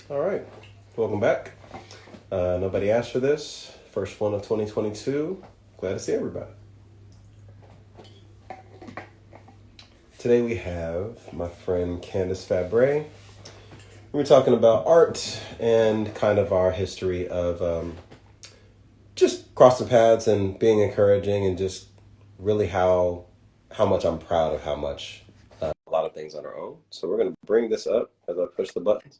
All right, welcome back. Nobody asked for this. First one of 2022. Glad to see everybody. Today we have my friend Candyce Fabre. We're talking about art and kind of our history of just crossing paths and being encouraging, and just really how much I'm proud of how much a lot of things on our own. So we're gonna bring this up as I push the buttons.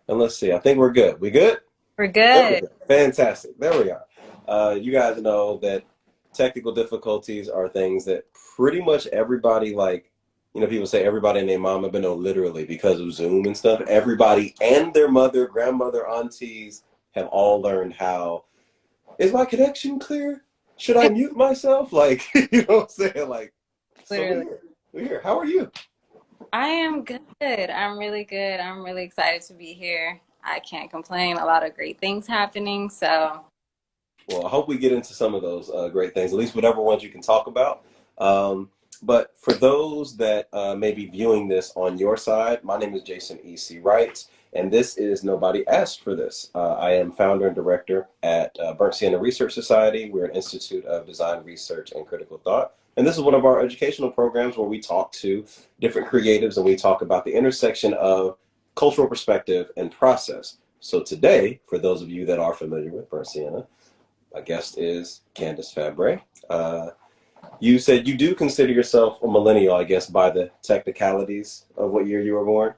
And let's see. I think we're good. We good? We're There we good. go. Fantastic. There we are. You guys know that technical difficulties are things that pretty much everybody, people say everybody and their mama, but no, literally, because of Zoom and stuff, everybody and their mother, grandmother, aunties have all learned how, is my connection clear? Should I mute myself? Like, you know what I'm saying? Like, so we're Literally. here. We're here. How are you? I am good. I'm really good. I'm really excited to be here. I can't complain. A lot of great things happening. So, Well, I hope we get into some of those great things, at least whatever ones you can talk about. Um, but for those that may be viewing this on your side, my name is Jason E.C.Wright, and this is Nobody Asked for This. I am founder and director at Burnt Sienna Research Society. We're an institute of design research and critical thought. And this is one of our educational programs where we talk to different creatives and we talk about the intersection of cultural perspective and process. So today, for those of you that are familiar with Burnt Sienna, my guest is Candyce Fabre. You said you do consider yourself a millennial, I guess, by the technicalities of what year you were born.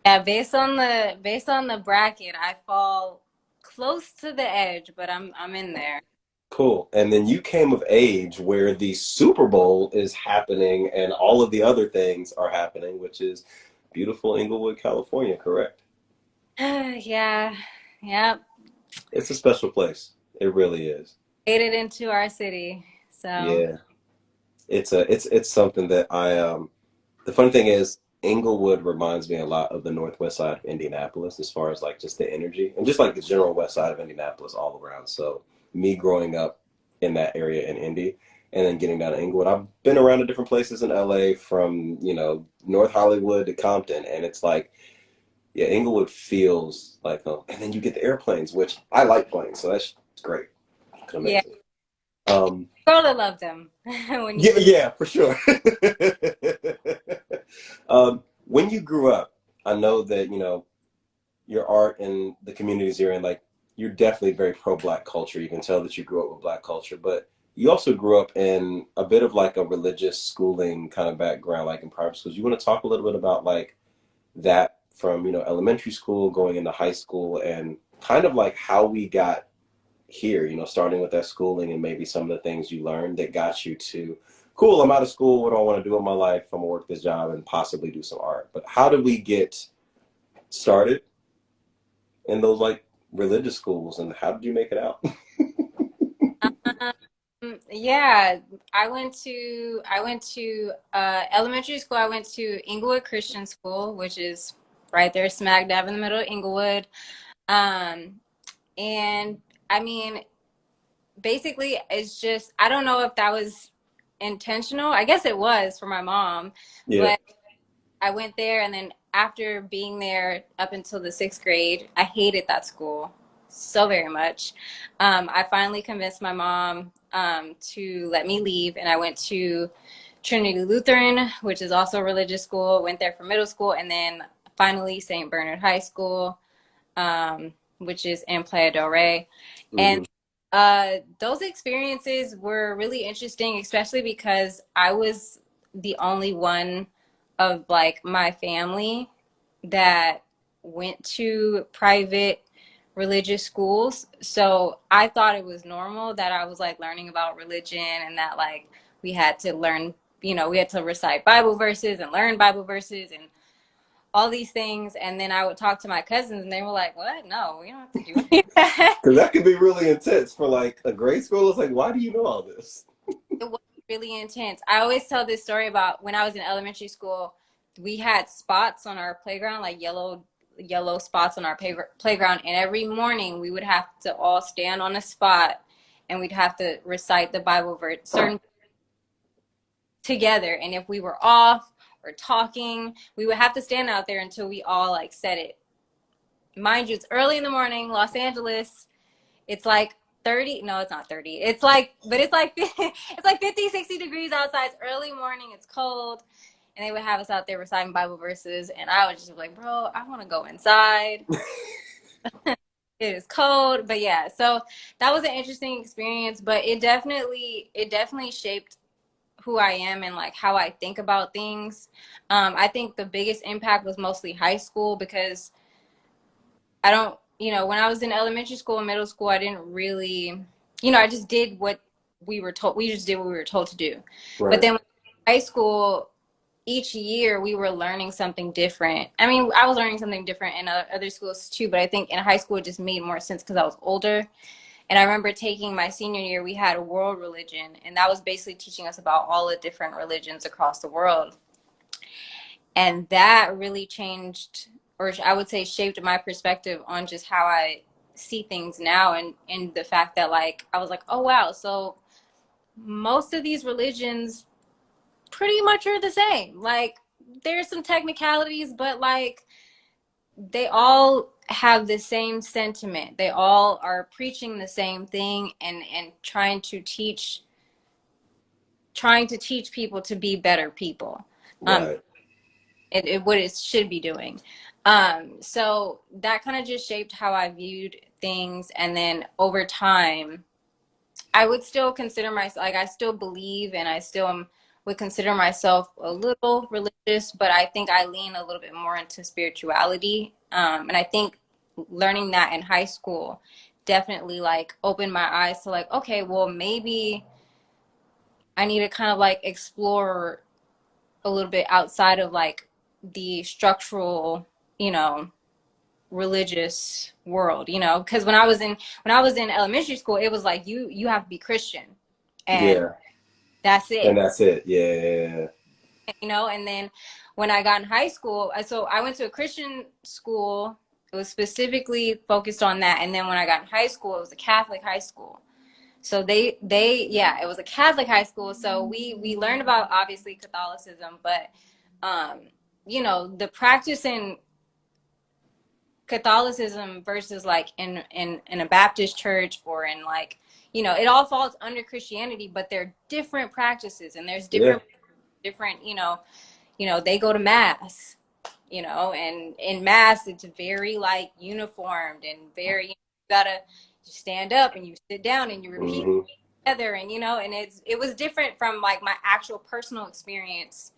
yeah, based on the bracket, I fall close to the edge, but I'm in there. Cool. And then you came of age where the Super Bowl is happening and all of the other things are happening, which is beautiful Inglewood, California, correct? Yeah. Yep. It's a special place. It really is. Made it into our city. So, Yeah. It's something that the funny thing is, Inglewood reminds me a lot of the northwest side of Indianapolis as far as like just the energy and just like the general west side of Indianapolis all around. So me growing up in that area in Indy and then getting down to Inglewood, I've been around to different places in LA from, North Hollywood to Compton, and it's like, yeah, Inglewood feels like home. And then you get the airplanes, which I like planes, so that's great. It's yeah, amazing. Um, girl to love them when you yeah, live. yeah, for sure. When you grew up, I know that, your art and the communities you're in, like, you're definitely very pro Black culture. You can tell that you grew up with Black culture, but you also grew up in a bit of like a religious schooling kind of background, like in private schools. You want to talk a little bit about like that from, elementary school going into high school and kind of like how we got here, starting with that schooling and maybe some of the things you learned that got you to, cool, I'm out of school. What do I want to do in my life? I'm gonna work this job and possibly do some art. But how did we get started in those like religious schools, and how did you make it out? Yeah, I went to elementary school. I went to Inglewood Christian School, which is right there, smack dab in the middle of Inglewood. Um, and I mean, basically, it's just I don't know if that was intentional. I guess it was for my mom, Yeah. but I went there, and then after being there up until the sixth grade, I hated that school so very much. I finally convinced my mom to let me leave, and I went to Trinity Lutheran, which is also a religious school. Went there for middle school, and then finally St. Bernard High School, which is in Playa del Rey. And Hmm. those experiences were really interesting, especially because I was the only one of like my family that went to private religious schools. So I thought it was normal that I was like learning about religion, and that like we had to learn, we had to recite Bible verses and learn Bible verses and all these things. And then I would talk to my cousins and they were like, what? No, we don't have to do any of that. Because that could be really intense for like a grade school. It's like, why do you know all this? It was really intense. I always tell this story about when I was in elementary school. We had spots on our playground, like yellow spots on our playground, and every morning we would have to all stand on a spot, and we'd have to recite the Bible verse certain together. And if we were off or talking, we would have to stand out there until we all like said it mind you, it's early in the morning, Los Angeles. It's like 30, no, it's not 30. It's like, but it's like, it's like 50, 60 degrees outside. It's early morning. It's cold. And they would have us out there reciting Bible verses. And I was just like, bro, I want to go inside. It is cold. But yeah, so that was an interesting experience, but it definitely shaped who I am and like how I think about things. I think the biggest impact was mostly high school because I don't, when I was in elementary school and middle school, I didn't really, I just did what we were told. We just did what we were told to do. But Right. then high school, each year we were learning something different. I mean, I was learning something different in other schools too, but I think in high school it just made more sense because I was older. And I remember taking my senior year, we had a world religion, and that was basically teaching us about all the different religions across the world. And that really changed, or I would say shaped my perspective on just how I see things now, and the fact that like I was like, oh wow, so most of these religions pretty much are the same. Like there's some technicalities, but like they all have the same sentiment. They all are preaching the same thing and trying to teach people to be better people. Um, Right. what it should be doing. So that kind of just shaped how I viewed things. And then over time, I would still consider myself, like, I still believe and would consider myself a little religious, but I think I lean a little bit more into spirituality. And I think learning that in high school definitely like opened my eyes to like, okay, well, maybe I need to kind of like explore a little bit outside of like the structural, you know, religious world, because when I was in elementary school, it was like you have to be Christian and Yeah. that's And it, that's it. Yeah. and then when I got in high school, so I went to a Christian school. It was specifically focused on that. And then when I got in high school, it was a Catholic high school. So yeah, it was a Catholic high school. So we learned about obviously Catholicism, but um, the practice in Catholicism versus like in a Baptist church or in like, it all falls under Christianity, but they're different practices and there's Yeah. different, they go to mass, and in mass it's very like uniformed and very, you gotta stand up and you sit down and you repeat Hmm. together, and and it was different from like my actual personal experience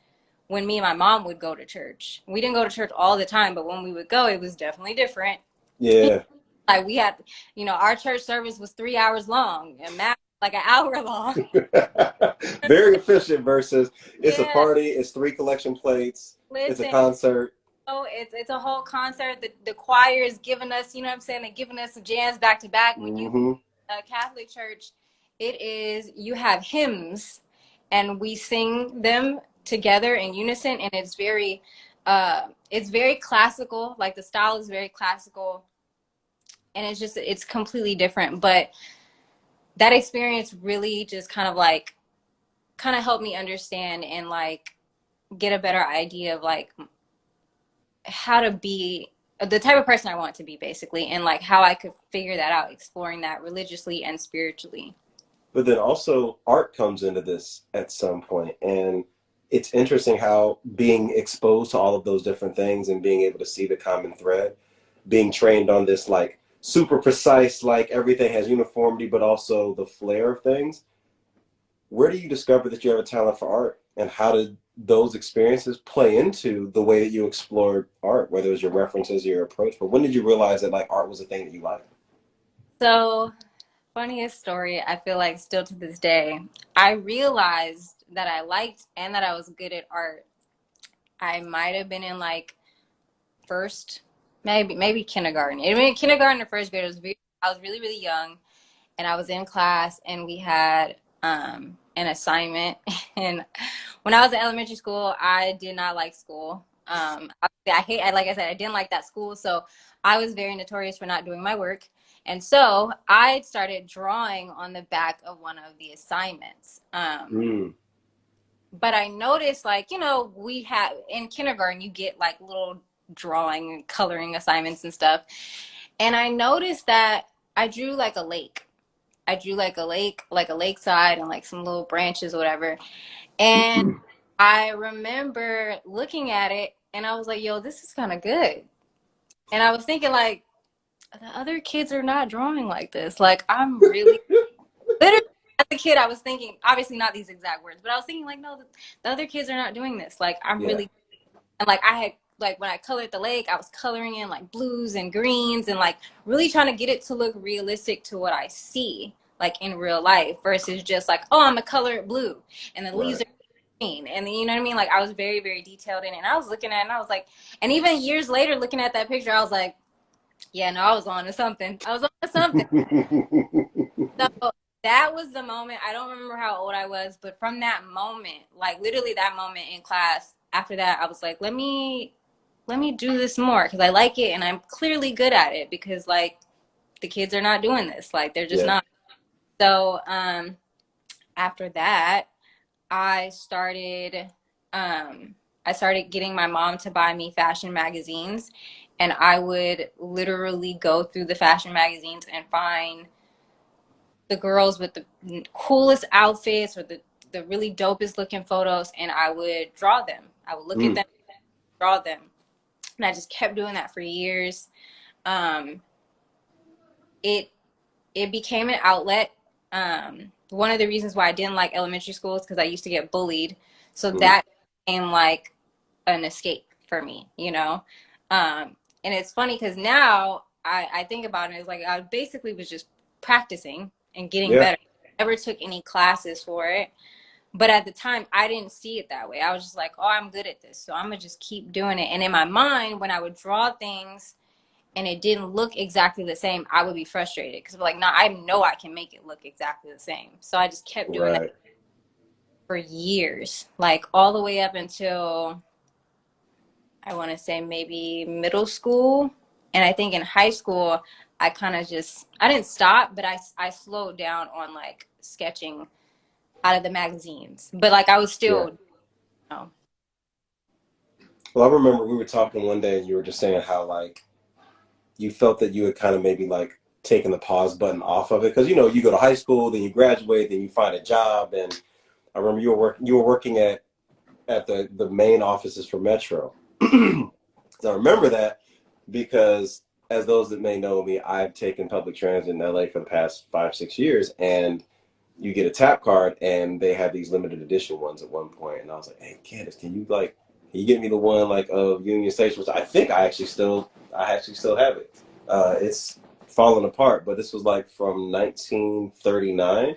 when me and my mom would go to church. We didn't go to church all the time, but when we would go, it was definitely different. Yeah. Like we had, our church service was 3 hours long and mass like an hour long. Very efficient versus it's a Yeah, party, it's three collection plates, it's a listen, concert. it's a whole concert. The choir is giving us, you know what I'm saying? They're giving us some jams back to back. When you Hmm. a Catholic church, you have hymns and we sing them together in unison, and it's very classical. Like the style is very classical, and it's completely different. But that experience really just kind of helped me understand and like get a better idea of like how to be the type of person I want to be, basically, and like how I could figure that out, exploring that religiously and spiritually. But then also art comes into this at some point, and it's interesting how being exposed to all of those different things and being able to see the common thread, being trained on this like super precise, like everything has uniformity, but also the flair of things. Where do you discover that you have a talent for art, and how did those experiences play into the way that you explored art, whether it was your references or your approach? But when did you realize that like art was a thing that you liked? So, funniest story, I feel like still to this day, I realized that I liked and that I was good at art. I might have been in like first, maybe kindergarten. It was kindergarten or first grade. I was really, really young, and I was in class, and we had an assignment. And when I was in elementary school, I did not like school. Like I said, I didn't like that school, so I was very notorious for not doing my work. And so I started drawing on the back of one of the assignments. Mm. But I noticed, like, we have in kindergarten, you get like little drawing and coloring assignments and stuff. And I noticed that I drew like a lake. I drew like a lake, like a lakeside and like some little branches or whatever. And I remember looking at it and I was like, yo, this is kind of good. And I was thinking like, the other kids are not drawing like this. Like I'm really literally as a kid, I was thinking, obviously not these exact words, but I was thinking like, no, the other kids are not doing this. Like I'm Yeah. really, and like I had like when I colored the lake, I was coloring in like blues and greens and like really trying to get it to look realistic to what I see like in real life versus just like, oh, I'm gonna color it blue and the leaves Right. are green. And then, you know what I mean? Like I was very, very detailed in it. And I was looking at it and I was like, and even years later looking at that picture, I was like, yeah, no, I was on to something. I was on to something. So that was the moment. I don't remember how old I was, but from that moment, like literally that moment in class, after that, I was like, let me do this more because I like it and I'm clearly good at it because like the kids are not doing this. Like they're just Yeah. not. So after that, I started I started getting my mom to buy me fashion magazines and I would literally go through the fashion magazines and find the girls with the coolest outfits or the really dopest looking photos and I would draw them. I would look at Mm. them, draw them. And I just kept doing that for years. Um, it it became an outlet. One of the reasons why I didn't like elementary school is because I used to get bullied. So Mm. that became like an escape for me, you know? And it's funny because now I think about it, it's like I basically was just practicing and getting Yeah. better. I never took any classes for it. But at the time, I didn't see it that way. I was just like, oh, I'm good at this. So I'm going to just keep doing it. And in my mind, when I would draw things and it didn't look exactly the same, I would be frustrated because I'm like, nah, I know I can make it look exactly the same. So I just kept doing that Right. for years, like all the way up until I want to say maybe middle school. And I think in high school, I kind of just, I didn't stop, but I slowed down on like sketching out of the magazines. But like I was Yeah. still, you know, Well, I remember we were talking one day and you were just saying how like you felt that you had kind of maybe like taken the pause button off of it because you go to high school, then you graduate, then you find a job, and I remember you were working at the main offices for Metro. So I remember that because as those that may know me, I've taken public transit in LA for the past 5-6 years, and you get a tap card, and they have these limited edition ones at one point, and I was like, "Hey, Candice, can you get me the one like of Union Station?" Which I think I actually still have it. It's fallen apart, but this was like from 1939.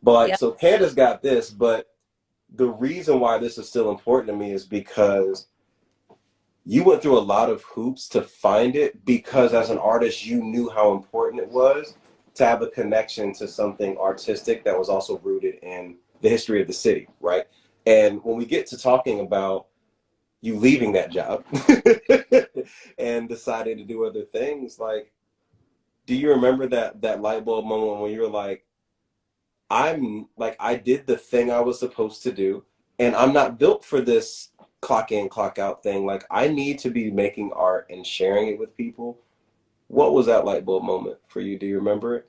But like, yep, so Candace got this, but the reason why this is still important to me is because you went through a lot of hoops to find it because as an artist you knew how important it was to have a connection to something artistic that was also rooted in the history of the city, right? And when we get to talking about you leaving that job and deciding to do other things, like, do you remember that light bulb moment when you were like, I'm like, I did the thing I was supposed to do, and I'm not built for this clock in, clock out thing. Like, I need to be making art and sharing it with people. What was that light bulb moment for you? Do you remember it?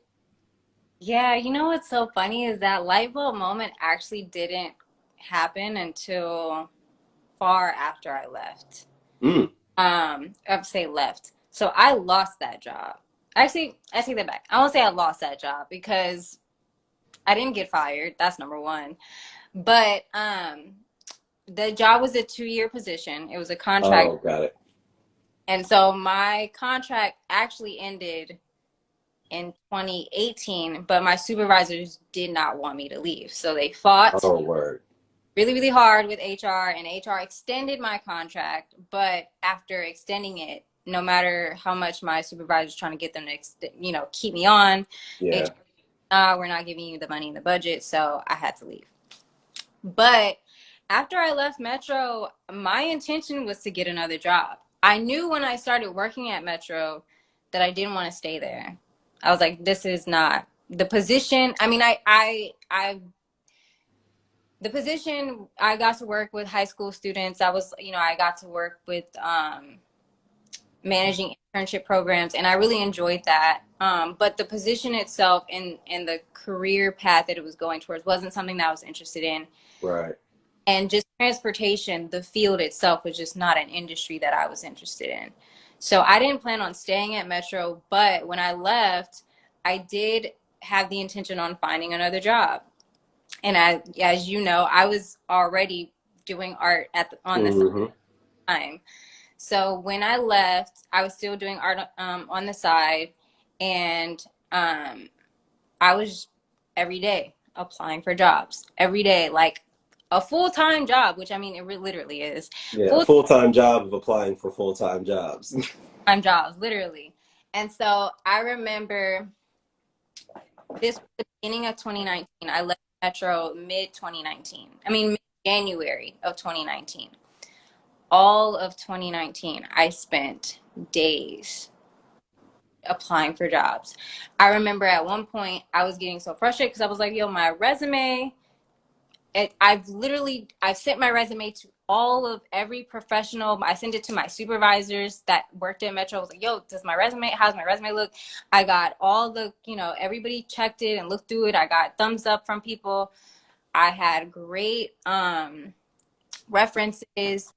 yeah. You know what's so funny is that light bulb moment actually didn't happen until far after I left. Mm. I'd say left. So I lost that job. Actually, I take that back. I won't say I lost that job because I didn't get fired. That's number one. But the job was a 2-year position. It was a contract. Oh, got it. And so my contract actually ended in 2018, but my supervisors did not want me to leave. So they fought Oh, word. really, really hard with HR, and HR extended my contract. But after extending it, no matter how much my supervisor was trying to get them to, keep me on, HR, Yeah. we're not giving you the money in the budget. So I had to leave. But after I left Metro, my intention was to get another job. I knew when I started working at Metro that I didn't want to stay there. I was like, this is not the position. I mean, the position I got to work with high school students. I got to work with managing internship programs, and I really enjoyed that. But the position itself and the career path that it was going towards wasn't something that I was interested in. Right. And just transportation, the field itself was just not an industry that I was interested in. So I didn't plan on staying at Metro, but when I left, I did have the intention on finding another job. And as you know, I was already doing art on the Hmm. time. So when I left, I was still doing art on the side, and I was every day applying for jobs every day, like a full-time job, which I mean, it literally is Yeah, a full-time full-time job of applying for full-time jobs. jobs, literally. And so I remember this was the beginning of 2019. I left Metro mid 2019. I mean, mid January of 2019. All of 2019, I spent days applying for jobs. I remember at one point I was getting so frustrated because I was like, yo, my resume, I've sent my resume to all of every professional. I sent it to my supervisors that worked at Metro. I was like, yo, how's my resume look? I got all everybody checked it and looked through it. I got thumbs up from people. I had great references,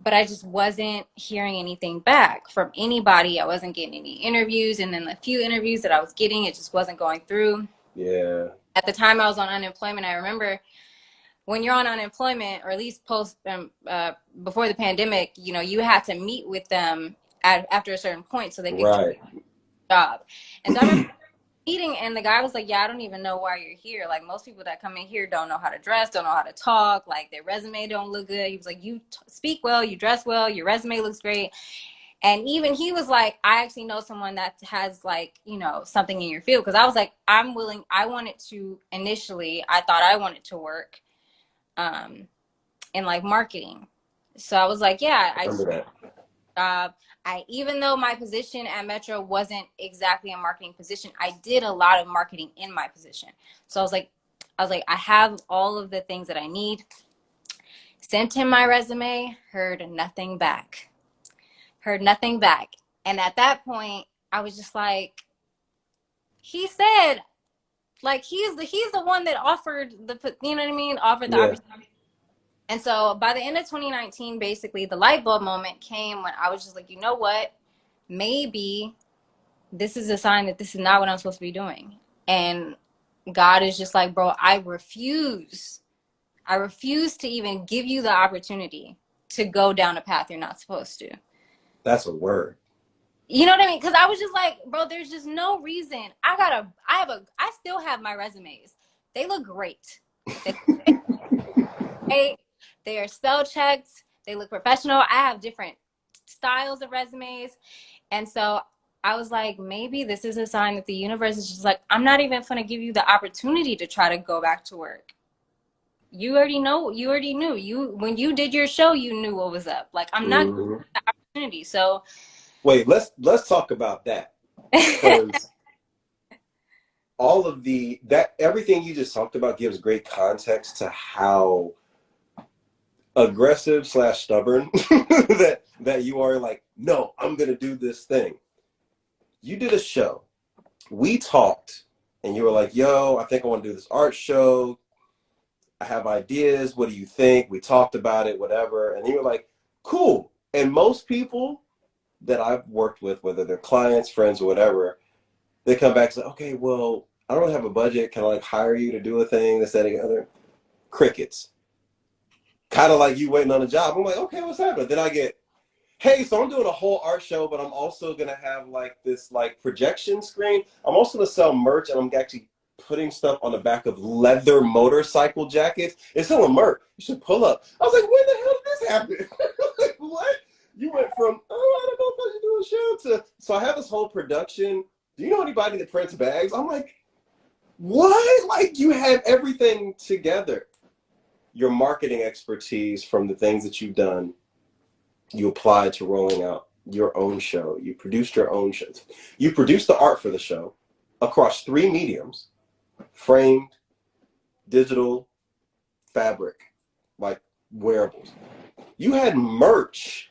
but I just wasn't hearing anything back from anybody. I wasn't getting any interviews. And then the few interviews that I was getting, it just wasn't going through. Yeah. At the time I was on unemployment, I remember when you're on unemployment, or at least before the pandemic, you had to meet with them after a certain point so they could get Right. a job. And so I remember meeting, and the guy was like, yeah, I don't even know why you're here. Like, most people that come in here don't know how to dress, don't know how to talk, like their resume don't look good. He was like, you speak well, you dress well, your resume looks great. And even he was like, I actually know someone that has, like, something in your field. Because I was like, I thought I wanted to work in like marketing. So I was like, yeah, I just Remember that. even though my position at Metro wasn't exactly a marketing position, I did a lot of marketing in my position. So I was like, I have all of the things that I need. Sent him my resume, heard nothing back. Heard nothing back. And at that point, I was just like, he said, like, he's the one that offered you know what I mean? Offered the Yeah. opportunity. And so by the end of 2019, basically the light bulb moment came when I was just like, you know what? Maybe this is a sign that this is not what I'm supposed to be doing. And God is just like, bro, I refuse. I refuse to even give you the opportunity to go down a path you're not supposed to. That's a word. You know what I mean? Because I was just like, bro, there's just no reason. I still have my resumes. They look great. They look great. They are spell checked. They look professional. I have different styles of resumes. And so I was like, maybe this is a sign that the universe is just like, I'm not even going to give you the opportunity to try to go back to work. You already know, you already knew. When you did your show, you knew what was up. Like, I'm not giving Hmm. you the opportunity. So Wait, let's talk about that, because all of that everything you just talked about gives great context to how aggressive slash stubborn that you are. Like, no, I'm gonna do this thing. You did a show. We talked, and you were like, yo, I think I want to do this art show. I have ideas. What do you think? We talked about it, whatever. And you were like, cool. And most people that I've worked with, whether they're clients, friends, or whatever, they come back and say, okay, well, I don't really have a budget. Can I like hire you to do a thing, this, that, and the other? Crickets. Kind of like you waiting on a job. I'm like, okay, what's happening? Then I get, hey, so I'm doing a whole art show, but I'm also gonna have like this like projection screen. I'm also gonna sell merch, and I'm actually putting stuff on the back of leather motorcycle jackets. It's selling merch. You should pull up. I was like, when the hell did this happen? Like, what? You went from, oh, I don't know if I should do a show, to, so I have this whole production. Do you know anybody that prints bags? I'm like, what? Like, you have everything together. Your marketing expertise from the things that you've done, you applied to rolling out your own show. You produced your own show. You produced the art for the show across three mediums: framed, digital, fabric, like wearables. You had merch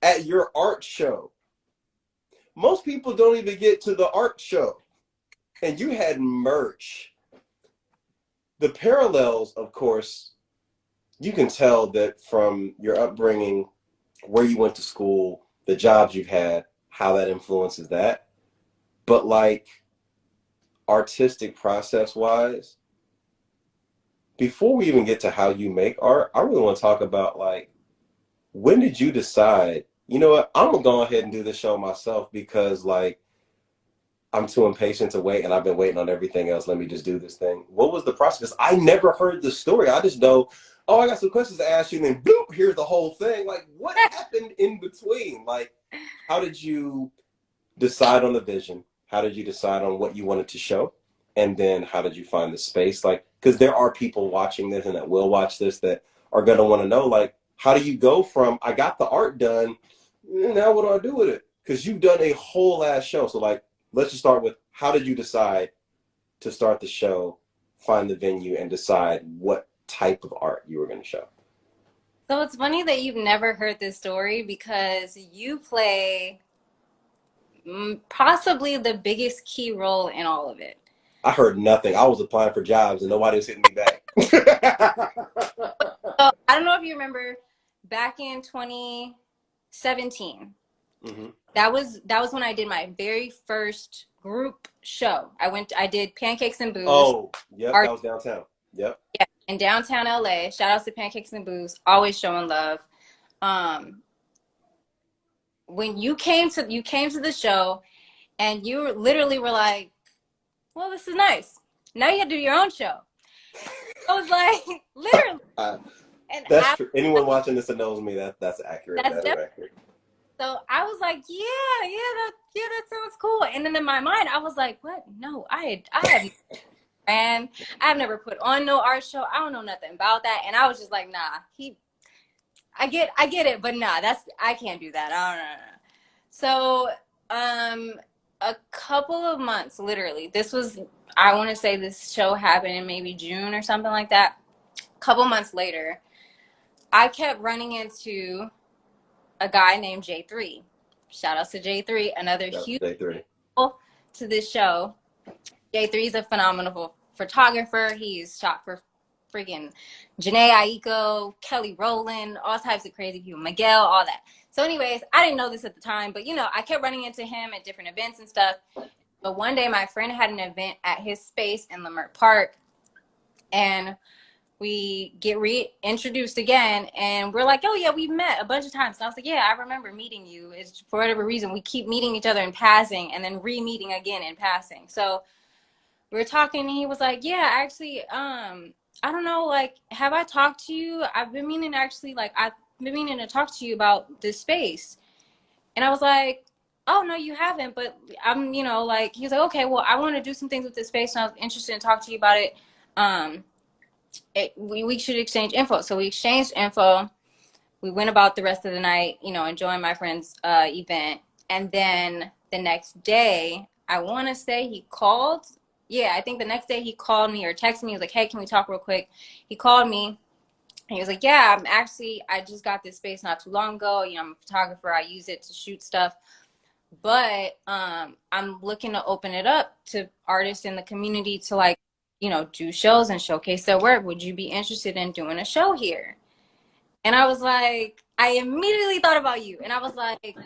at your art show. Most people don't even get to the art show. And you had merch. The parallels, of course, you can tell that from your upbringing, where you went to school, the jobs you've had, how that influences that. But like artistic process wise, before we even get to how you make art, I really want to talk about like, when did you decide, you know what, I'm gonna go ahead and do this show myself because like I'm too impatient to wait and I've been waiting on everything else. Let me just do this thing. What was the process? I never heard the story. I just know, oh, I got some questions to ask you, and then bloop, here's the whole thing. Like, what happened in between? Like, how did you decide on the vision? How did you decide on what you wanted to show? And then how did you find the space? Like, because there are people watching this and that will watch this that are going to want to know, like, how do you go from, I got the art done, now what do I do with it? Because you've done a whole ass show. So, like, let's just start with, how did you decide to start the show, find the venue, and decide what type of art you were going to show? So it's funny that you've never heard this story because you play possibly the biggest key role in all of it. I heard nothing. I was applying for jobs and nobody was hitting me back. So I don't know if you remember back in 2017. Mm-hmm. That was when I did my very first group show. I did Pancakes and Booze. Oh, yep, Art, that was downtown. Yep. yeah, in downtown LA. Shout out to Pancakes and Booze, always showing love. Um, when you came to the show and you literally were like, well, this is nice. Now you got to do your own show. I was like, literally. And That's true. Anyone watching this that knows me, that's accurate. that's That is definitely. accurate. So I was like, that sounds cool. And then in my mind, I was like, what? No, I have, and I've never put on no art show. I don't know nothing about that. And I was just like, nah, I get it, but nah, I can't do that. I don't know. So, a couple of months, literally, I want to say this show happened in maybe June or something like that. A couple months later, I kept running into a guy named J3. Shout out to J3, another huge J3 to this show. J3 is a phenomenal photographer. He's shot for freaking Janae Aiko, Kelly Rowland, all types of crazy people, Miguel, all that. So anyways, I didn't know this at the time, but I kept running into him at different events and stuff. But one day my friend had an event at his space in Leimert Park, and we get reintroduced again, and we're like, oh yeah, we've met a bunch of times. And I was like, yeah, I remember meeting you. It's for whatever reason we keep meeting each other in passing and then re-meeting again in passing. So we were talking, and he was like, yeah, actually, I don't know, like, have I talked to you? I've been meaning to talk to you about this space. And I was like, oh no, you haven't, but I'm, like, he was like, okay, well, I want to do some things with this space, and I was interested in talking to you about it. We should exchange info. So we exchanged info. We went about the rest of the night, enjoying my friend's event. And then the next day, I want to say he called. Yeah, I think the next day he called me or texted me. He was like, hey, can we talk real quick? He called me. And he was like, yeah, I just got this space not too long ago. I'm a photographer. I use it to shoot stuff. But I'm looking to open it up to artists in the community to, like, do shows and showcase their work. Would you be interested in doing a show here? And I was like, I immediately thought about you. And I was like,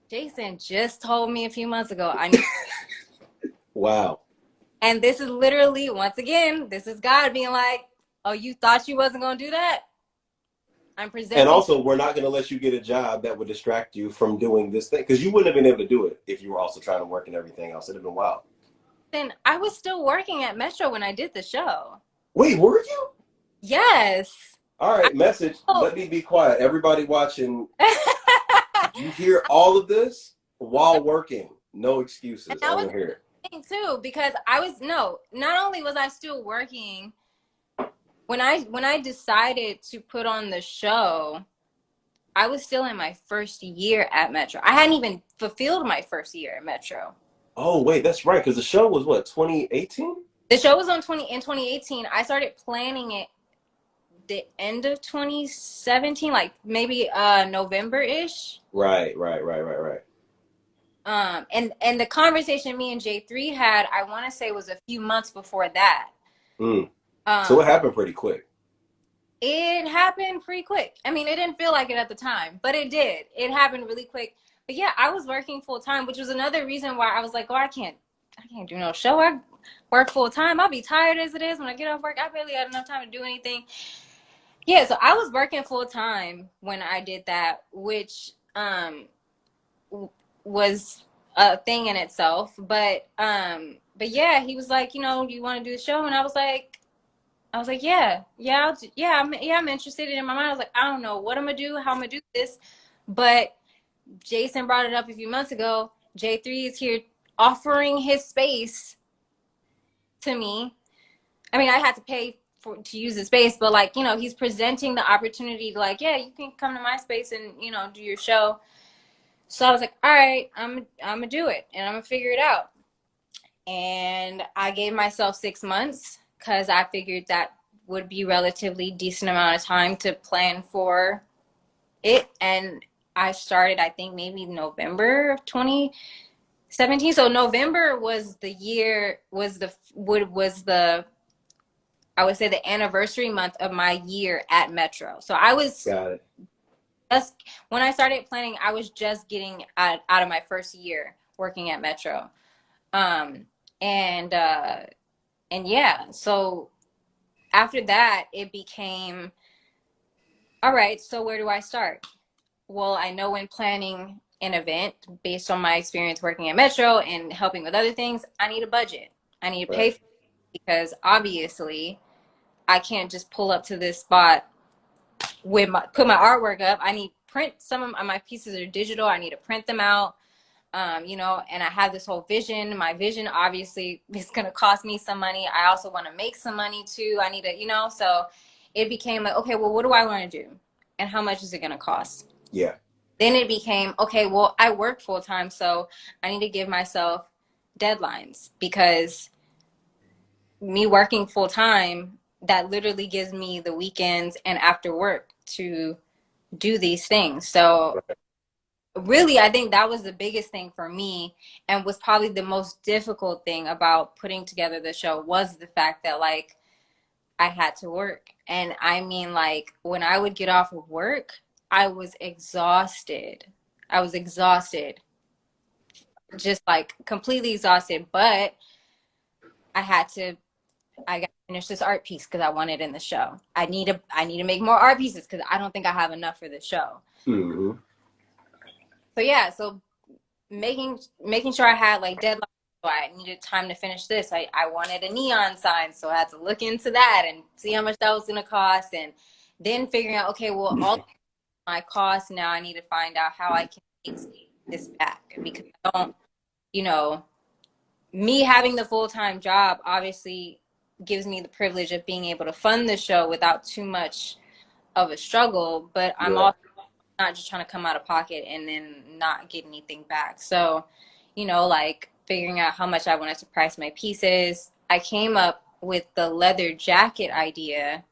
Jason just told me a few months ago I need. Wow. And this is literally, once again, this is God being like, oh, you thought you wasn't going to do that? I'm presenting. And also, we're not going to let you get a job that would distract you from doing this thing, because you wouldn't have been able to do it if you were also trying to work and everything else. It'd have been wild. Then I was still working at Metro when I did the show. Wait, were you? Yes. All right, message. Let me be quiet. Everybody watching, you hear all of this while working. No excuses. I don't hear it. Too, because not only was I still working when I decided to put on the show, I was still in my first year at Metro. I hadn't even fulfilled my first year at Metro. Oh wait, that's right, because the show was what, 2018? The show was in 2018. I started planning it the end of 2017, like maybe November-ish. Right. And the conversation me and J3 had, I want to say was a few months before that. Mm. So it Um, happened pretty quick. it happened pretty quick. I mean, it didn't feel like it at the time, but it did. It happened really quick. But yeah, I was working full time, which was another reason why I was like, oh, I can't do no show. I work full time. I'll be tired as it is when I get off work. I barely had enough time to do anything. Yeah, so I was working full time when I did that, which was a thing in itself. But yeah, he was like, do you want to do the show? And I was like, I'm interested. In my mind, I was like, I don't know what I'm gonna do, how I'm gonna do this, but Jason brought it up a few months ago. J3 is here offering his space to me. I mean, I had to pay to use the space, but like, he's presenting the opportunity to like, yeah, you can come to my space and, do your show. So I was like, all right, I'm gonna do it and I'm gonna figure it out. And I gave myself 6 months because I figured that would be relatively decent amount of time to plan for it. And I started, I think maybe November of 2017. So November was the year, was the I would say the anniversary month of my year at Metro. So I was Got it. just, when I started planning, I was just getting out of my first year working at Metro. Um, and, uh, and yeah, so after that, it became, all right, so where do I start? Well, I know when planning an event, based on my experience working at Metro and helping with other things, I need a budget. I need to pay Right. for it because obviously I can't just pull up to this spot with put my artwork up. I need print some of my pieces are digital. I need to print them out. And I have this whole vision. My vision obviously is going to cost me some money. I also want to make some money too. I need to, so it became like, okay, well, what do I want to do? And how much is it going to cost? Yeah. Then it became, okay, well, I work full time, so I need to give myself deadlines because me working full time, that literally gives me the weekends and after work to do these things. So Right. really, I think that was the biggest thing for me and was probably the most difficult thing about putting together the show was the fact that like I had to work. And I mean, like when I would get off of work, I was exhausted. I was exhausted, just like completely exhausted. But I had to, I got to finish this art piece because I want it in the show. I need to make more art pieces because I don't think I have enough for the show. Mm-hmm. So yeah, so making sure I had like deadlines. So I needed time to finish this. I wanted a neon sign, so I had to look into that and see how much that was going to cost, and then figuring out, okay, well, all my costs now, I need to find out how I can make this back because I don't, you know, me having the full time job obviously gives me the privilege of being able to fund the show without too much of a struggle, but I'm Yeah. also not just trying to come out of pocket and then not get anything back. So, like figuring out how much I wanted to price my pieces. I came up with the leather jacket idea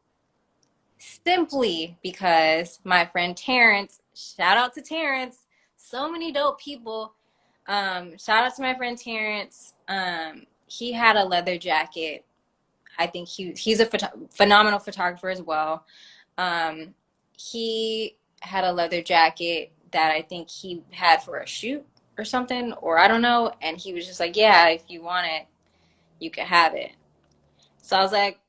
simply because my friend Terrence, shout out to Terrence, so many dope people. Shout out to my friend Terrence. He had a leather jacket. I think he's a phenomenal photographer as well. Um, he had a leather jacket that I think he had for a shoot or something, or I don't know. And he was just like, yeah, if you want it, you can have it. So I was like,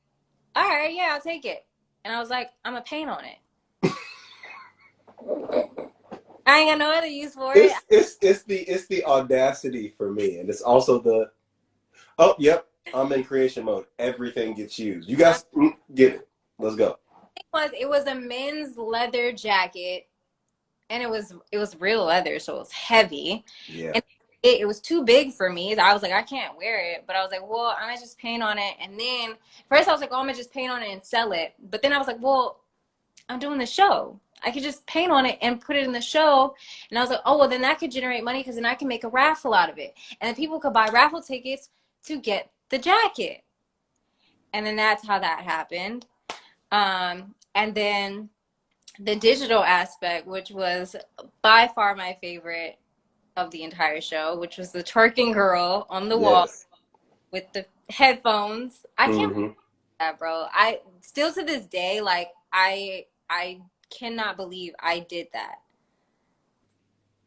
all right, yeah, I'll take it. And I was like, I'm gonna paint on it. I ain't got no other use for it. It's the audacity for me, and it's also the oh yep, I'm in creation mode. Everything gets used. You guys get it. Let's go. It was a men's leather jacket, and it was real leather, so it was heavy, Yeah. and it was too big for me. I was like, I can't wear it, but I was like, well, I'm gonna just paint on it. And then first I was like, oh, I'm gonna just paint on it and sell it. But then I was like, well, I'm doing the show. I could just paint on it and put it in the show. And I was like, oh, well, then that could generate money because then I can make a raffle out of it. And then people could buy raffle tickets to get the jacket. And then that's how that happened. And then the digital aspect, which was by far my favorite of the entire show, which was the twerking girl on the wall Yes. with the headphones. I can't believe Mm-hmm. that, bro. I still to this day, like I cannot believe I did that.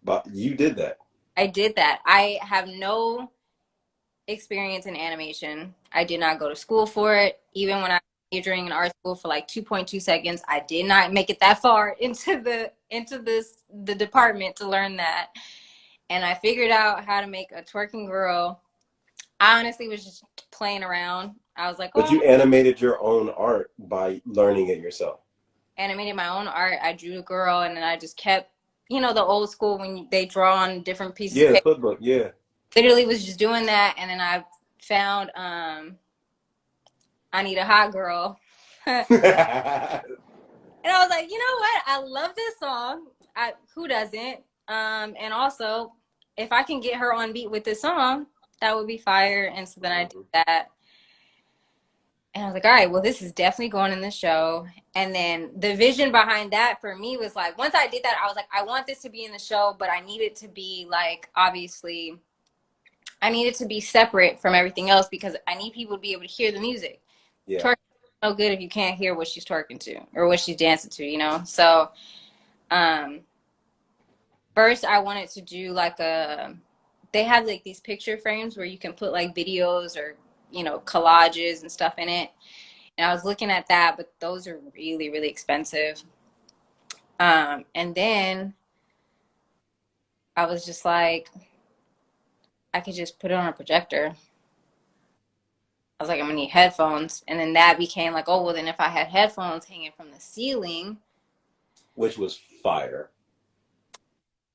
But you did that. I did that. I have no experience in animation. I did not go to school for it. Even when I was majoring in art school for like 2.2 seconds, I did not make it that far into the department to learn that. And I figured out how to make a twerking girl. I honestly was just playing around. I was like, But oh, you animated your own art by learning it yourself. animated my own art. I drew a girl, and then I just kept, the old school when they draw on different pieces of Yeah, the paper. flip book. Yeah. Literally was just doing that, and then I found I Need a Hot Girl. And I was like, you know what? I love this song. Who doesn't? And also, if I can get her on beat with this song, that would be fire. And so then I did Mhm. that. And I was like, all right, well, this is definitely going in the show. And then the vision behind that for me was like, once I did that, I was like, I want this to be in the show, but I need it to be like, obviously, I need it to be separate from everything else because I need people to be able to hear the music. Yeah. Twerking is no good if you can't hear what she's twerking to or what she's dancing to, So, um, first I wanted to do like they have like these picture frames where you can put like videos or, collages and stuff in it. And I was looking at that, but those are really, really expensive. And then I was just like, I could just put it on a projector. I was like, I'm gonna need headphones. And then that became like, oh, well, then if I had headphones hanging from the ceiling. Which was fire.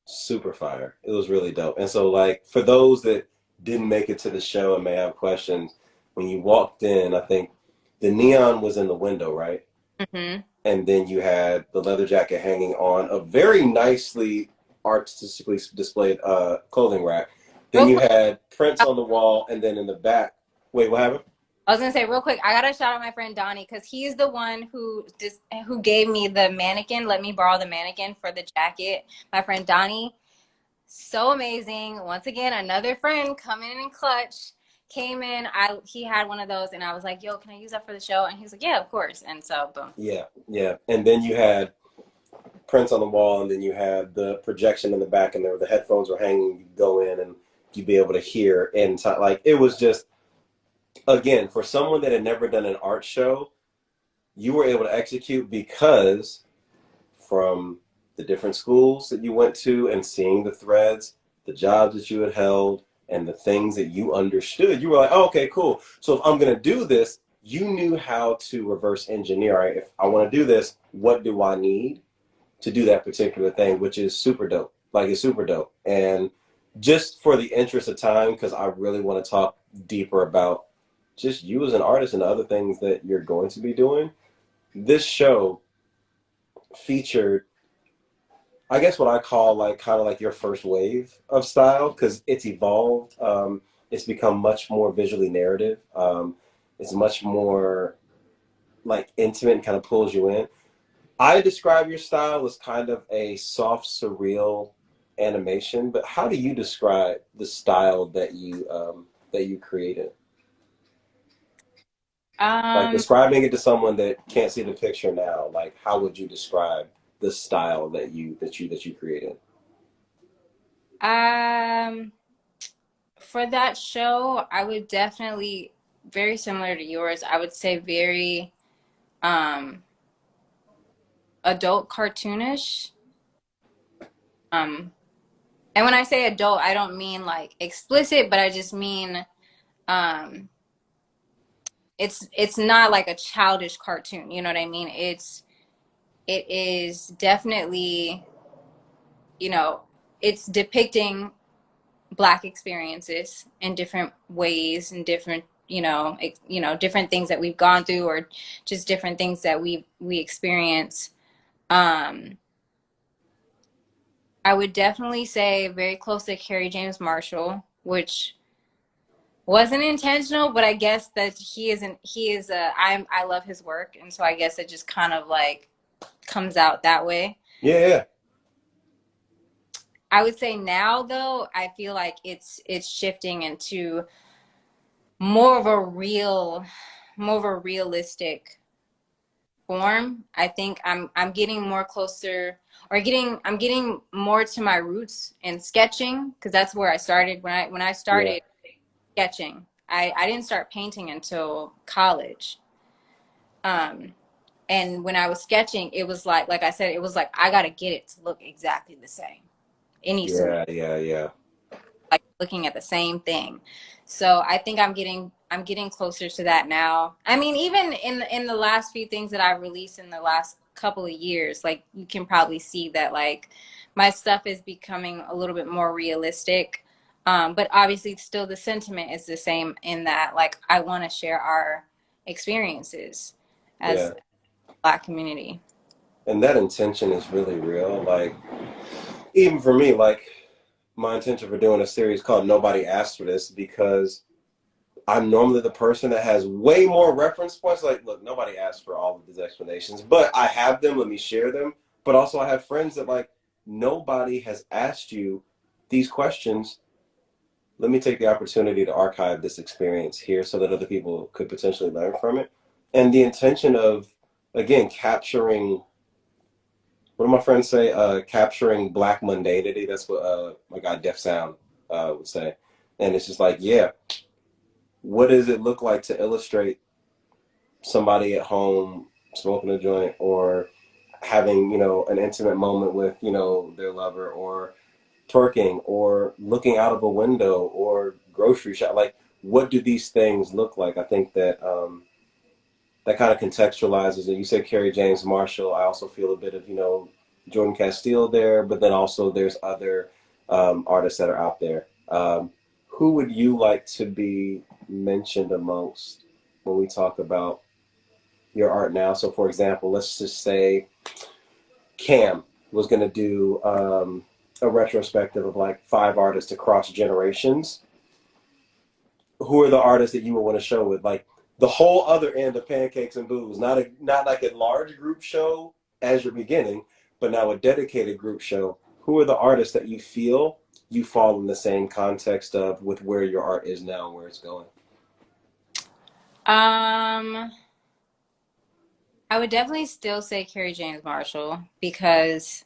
Super fire. It was really dope. And so, like, for those that didn't make it to the show and may have questions, when you walked in, I think the neon was in the window, right? Hmm. And then you had the leather jacket hanging on a very nicely artistically displayed clothing rack. Then Real you quick, had prints on the wall, and then in the back, wait, what happened? I was gonna say real quick, I gotta shout out my friend Donnie because he's the one who gave me the mannequin, let me borrow the mannequin for the jacket. My friend Donnie, so amazing. Once again, another friend coming in clutch. Came in, he had one of those, and I was like, "Yo, can I use that for the show?" And he's like, "Yeah, of course." And so, boom. Yeah, yeah. And then you had prints on the wall, and then you had the projection in the back, and there the headphones were hanging. You go in, and you'd be able to hear inside. Like it was just again for someone that had never done an art show, you were able to execute because from the different schools that you went to and seeing the threads, the jobs that you had held, and the things that you understood, you were like, oh, okay, cool. So if I'm going to do this, you knew how to reverse engineer. Right? If I want to do this, what do I need to do that particular thing, which is super dope. Like it's super dope. And just for the interest of time, because I really want to talk deeper about just you as an artist and the other things that you're going to be doing. This show featured, I guess, what I call like kind of like your first wave of style because it's evolved. It's become much more visually narrative. It's much more like intimate and kind of pulls you in. I describe your style as kind of a soft, surreal animation. But how do you describe the style that you created? Like Um, describing it to someone that can't see the picture now. Like how would you describe the style that you created? um, for that show, I would definitely very similar to yours. I would say very um adult cartoonish. Um, and when I say adult, I don't mean like explicit, but I just mean um it's not like a childish cartoon, you know what I mean? It is definitely, you know, it's depicting black experiences in different ways and different, different things that we've gone through or just different things that we experience. um I would definitely say very close to Carrie James Marshall, which wasn't intentional, but I guess that I love his work, and so I guess it just kind of like comes out that way. Yeah, yeah, I would say now though, I feel like it's shifting into more of a realistic form. I think I'm getting more closer, or I'm getting more to my roots in sketching, because that's where I started when I yeah, started sketching. I didn't start painting until college. Um, and when I was sketching, it was like I said, it was like I gotta get it to look exactly the same. It needs to look yeah, yeah, yeah, like looking at the same thing. So I think I'm getting closer to that now. I mean, even in the last few things that I've released in the last couple of years, like you can probably see that like my stuff is becoming a little bit more realistic. But obviously still the sentiment is the same, in that like I want to share our experiences as yeah. a Black community. And that intention is really real. Like, even for me, like, my intention for doing a series called Nobody Asked for This, because I'm normally the person that has way more reference points. Like, look, nobody asked for all of these explanations, but I have them. Let me share them. But also, I have friends that, like, nobody has asked you these questions. Let me take the opportunity to archive this experience here so that other people could potentially learn from it. And the intention of, again, capturing, what do my friends say? Capturing Black mundanity. That's what my guy Def Sound would say. And it's just like, yeah, what does it look like to illustrate somebody at home smoking a joint, or having, an intimate moment with, their lover, or twerking, or looking out of a window, or grocery shop? Like, what do these things look like? I think that that kind of contextualizes it. You said Kerry James Marshall. I also feel a bit of, Jordan Castile there, but then also there's other artists that are out there. Who would you like to be mentioned amongst when we talk about your art now? So, for example, let's just say Cam was going to do a retrospective of like 5 artists across generations. Who are the artists that you would want to show with, like, the whole other end of Pancakes and Booze? Not like a large group show as you're beginning, but now a dedicated group show. Who are the artists that you feel you fall in the same context of with where your art is now and where it's going? Um, I would definitely still say Kerry James Marshall, because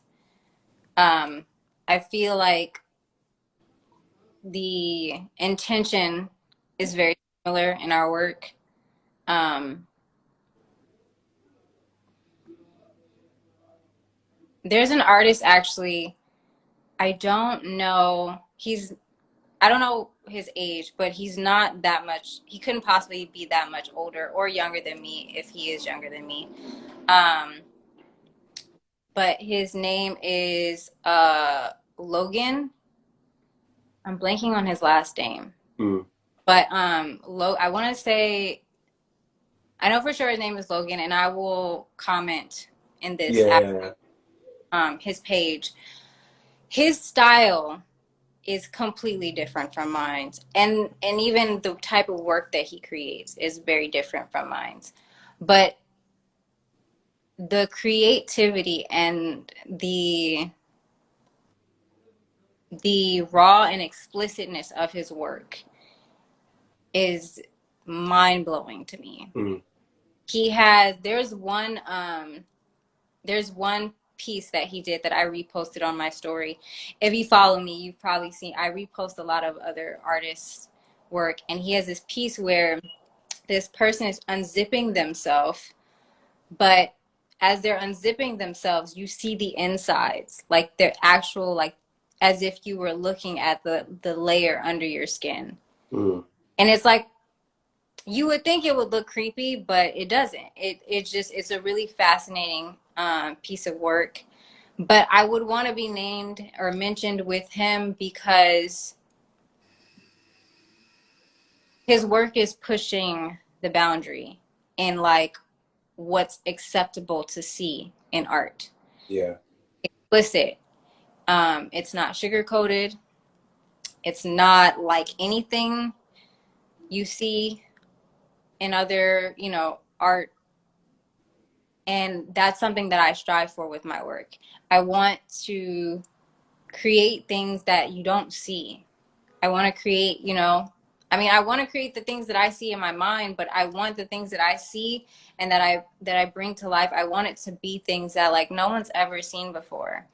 um, I feel like the intention is very similar in our work. Um, there's an artist actually, I don't know, I don't know his age, but he's not that much, he couldn't possibly be that much older or younger than me if he is younger than me. Um, but his name is Logan. I'm blanking on his last name. Mm. But I want to say, I know for sure his name is Logan, and I will comment in this at Yeah. his page. His style is completely different from mine, and even the type of work that he creates is very different from mine. But the creativity and the raw and explicitness of his work is mind blowing to me. Mm. He has there's one piece that he did that I reposted on my story. If you follow me, you've probably seen I repost a lot of other artists' work, and he has this piece where this person is unzipping themselves, but as they're unzipping themselves, you see the insides, like they're actual, like as if you were looking at the layer under your skin. Mm. And it's like, you would think it would look creepy, but it doesn't. It's a really fascinating piece of work. But I would want to be named or mentioned with him because his work is pushing the boundary in like what's acceptable to see in art. Yeah. Explicit. It's not sugar coated. It's not like anything you see in other, you know, art. And that's something that I strive for with my work. I want to create things that you don't see. I want to create, you know, I mean, I want to create the things that I see in my mind, but I want the things that I see and that I bring to life. I want it to be things that like no one's ever seen before.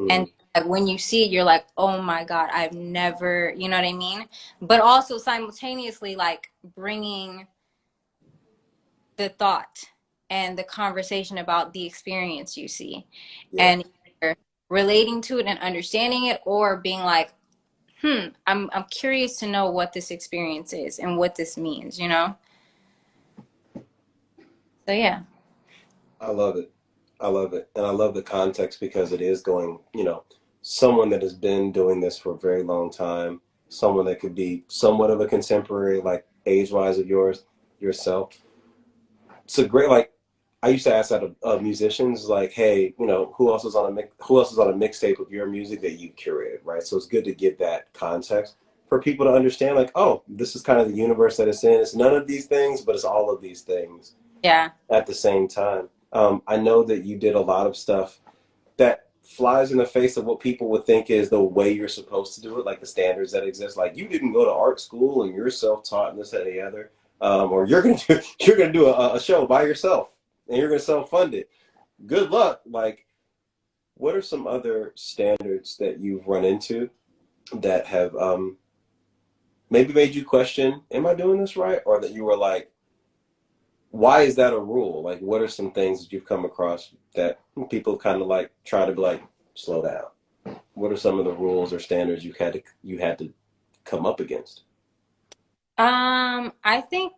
And Mm, like, when you see it, you're like, oh my God, I've never, you know what I mean? But also simultaneously like bringing the thought and the conversation about the experience you see, yeah. and either relating to it and understanding it, or being like, I'm curious to know what this experience is and what this means, you know? So yeah. I love it. I love it. And I love the context because it is going, someone that has been doing this for a very long time, someone that could be somewhat of a contemporary, like age wise of yourself. It's a great, like, I used to ask that of musicians, like, hey, who else is on a mixtape of your music that you curated, right? So it's good to get that context for people to understand, like, oh, this is kind of the universe that it's in. It's none of these things, but it's all of these things Yeah. at the same time. I know that you did a lot of stuff that flies in the face of what people would think is the way you're supposed to do it, like the standards that exist. Like you didn't go to art school and you're self-taught and this that, and the other, or you're gonna do a show by yourself and you're gonna self-fund it. Good luck. Like, what are some other standards that you've run into that have maybe made you question, am I doing this right, or that you were like, why is that a rule? Like, what are some things that you've come across that people kind of like try to be like, slow down? What are some of the rules or standards you had to come up against? I think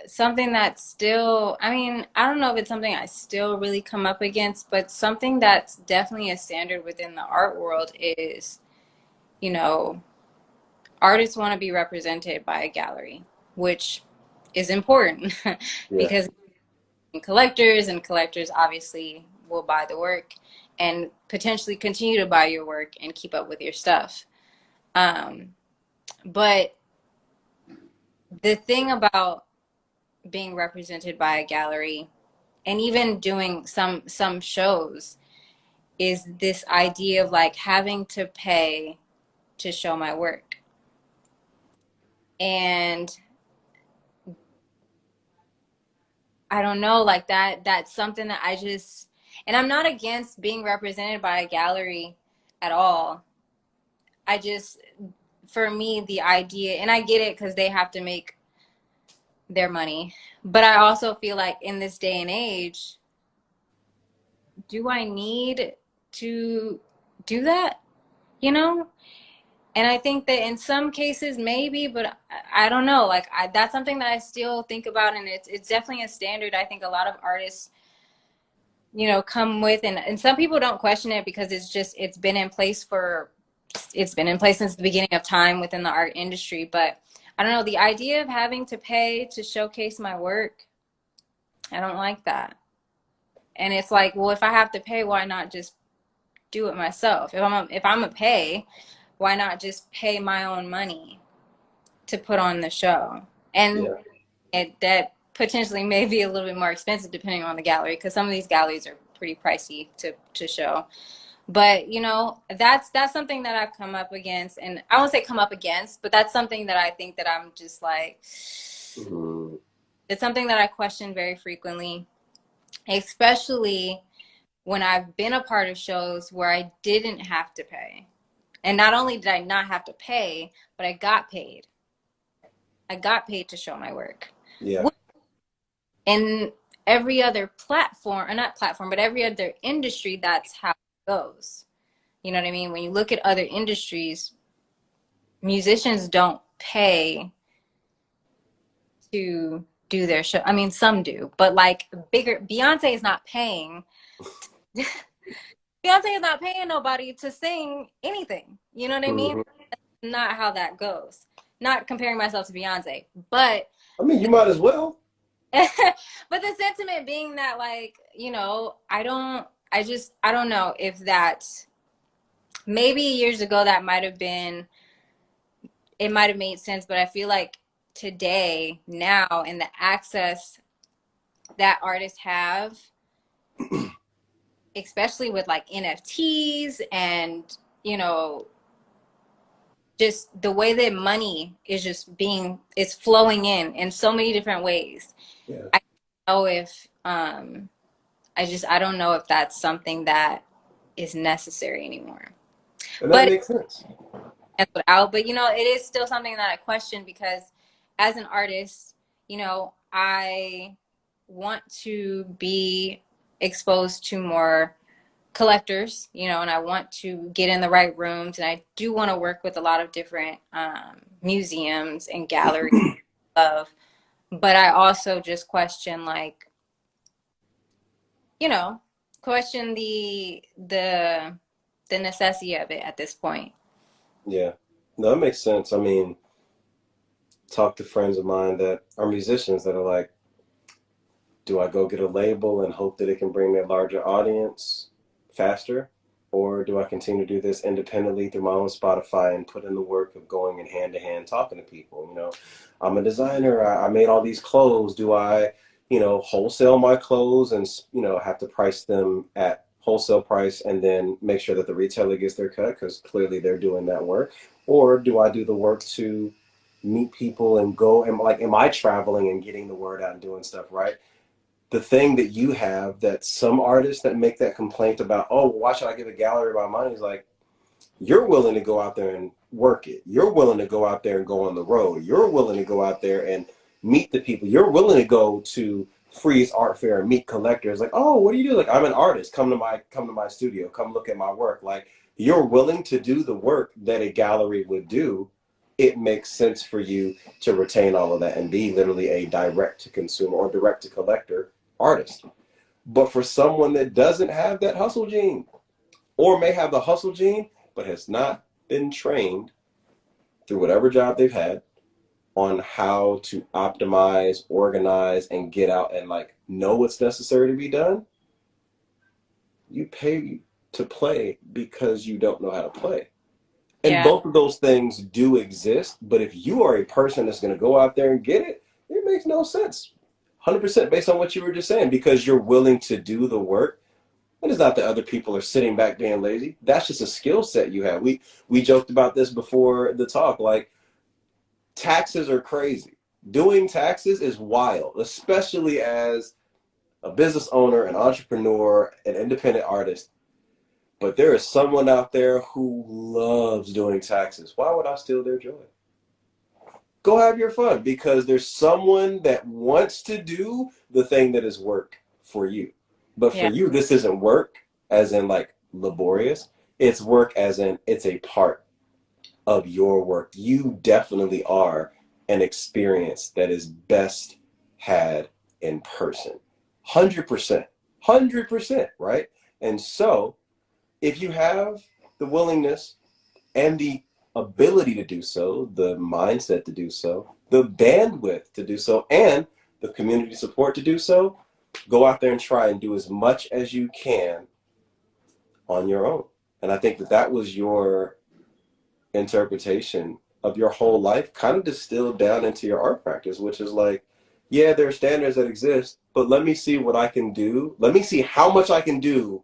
something that's still, I mean, I don't know if it's something I still really come up against, but something that's definitely a standard within the art world is, you know, artists want to be represented by a gallery, which is important Yeah, because collectors, and collectors obviously will buy the work and potentially continue to buy your work and keep up with your stuff. Um, but the thing about being represented by a gallery and even doing some shows is this idea of like having to pay to show my work. And I don't know, like that's something that I just, and I'm not against being represented by a gallery at all. I just, for me, the idea, and I get it because they have to make their money, but I also feel like in this day and age, do I need to do that? You know? And I think that in some cases, maybe, but I don't know. Like that's something that I still think about, and it's definitely a standard. I think a lot of artists, you know, come with, and some people don't question it because it's just it's been in place since the beginning of time within the art industry. But I don't know, the idea of having to pay to showcase my work, I don't like that. And it's like, well, if I have to pay, why not just do it myself? If I'm a pay, why not just pay my own money to put on the show? And yeah, that potentially may be a little bit more expensive depending on the gallery, because some of these galleries are pretty pricey to show. But you know, that's something that I've come up against, and I won't say come up against, but that's something that I think that I'm just like, mm, it's something that I question very frequently, especially when I've been a part of shows where I didn't have to pay. And not only did I not have to pay, but I got paid. I got paid to show my work. yeah, In every other platform, or not platform, but every other industry, that's how it goes. You know what I mean? When you look at other industries, musicians don't pay to do their show. I mean, some do, but like bigger, Beyonce is not paying. Beyonce is not paying nobody to sing anything. You know what I mean? hmm. Not how that goes. Not comparing myself to Beyonce, but I mean, you might as well. but the sentiment being that, like, you know, I don't know if that, maybe years ago that might have been, it might have made sense, but I feel like today now and the access that artists have, especially with like NFTs and, you know, just the way that money is just being, it's flowing in so many different ways. Yeah. I don't know if, I don't know if that's something that is necessary anymore. And that But makes sense. canceled out. But you know, it is still something that I question because as an artist, you know, I want to be exposed to more collectors, you know, and I want to get in the right rooms, and I do want to work with a lot of different museums and galleries of, but I also just question like, you know, question the necessity of it at this point. Yeah. No, that makes sense. I mean, talk to friends of mine that are musicians that are like, do I go get a label and hope that it can bring me a larger audience faster? Or do I continue to do this independently through my own Spotify and put in the work of going in hand to hand talking to people? You know, I'm a designer. I made all these clothes. Do I, wholesale my clothes and, have to price them at wholesale price and then make sure that the retailer gets their cut because clearly they're doing that work? Or do I do the work to meet people and go and like, am I traveling and getting the word out and doing stuff right? The thing that you have that some artists that make that complaint about, oh, why should I give a gallery my money? Is like, you're willing to go out there and work it. You're willing to go out there and go on the road. You're willing to go out there and meet the people. You're willing to go to Freeze Art Fair and meet collectors. Like, oh, what do you do? Like, I'm an artist. Come to my studio. Come look at my work. Like, you're willing to do the work that a gallery would do. It makes sense for you to retain all of that and be literally a direct to consumer or direct to collector artist. But for someone that doesn't have that hustle gene, or may have the hustle gene, but has not been trained through whatever job they've had on how to optimize, organize, and get out and like know what's necessary to be done, you pay to play because you don't know how to play. And Yeah. both of those things do exist, but if you are a person that's going to go out there and get it, it makes no sense. 100% based on what you were just saying, because you're willing to do the work. And it's not that other people are sitting back being lazy. That's just a skill set you have. We joked about this before the talk. Like, taxes are crazy. Doing taxes is wild, especially as a business owner, an entrepreneur, an independent artist. But there is someone out there who loves doing taxes. Why would I steal their joy? Go have your fun because there's someone that wants to do the thing that is work for you. But for Yeah. you, this isn't work as in like laborious. It's work as in it's a part of your work. You definitely are an experience that is best had in person. 100%. 100%, right? And so if you have the willingness and the ability to do so, the mindset to do so, the bandwidth to do so, and the community support to do so, go out there and try and do as much as you can on your own. And I think that that was your interpretation of your whole life, kind of distilled down into your art practice, which is like, yeah, there are standards that exist, but let me see what I can do. Let me see how much I can do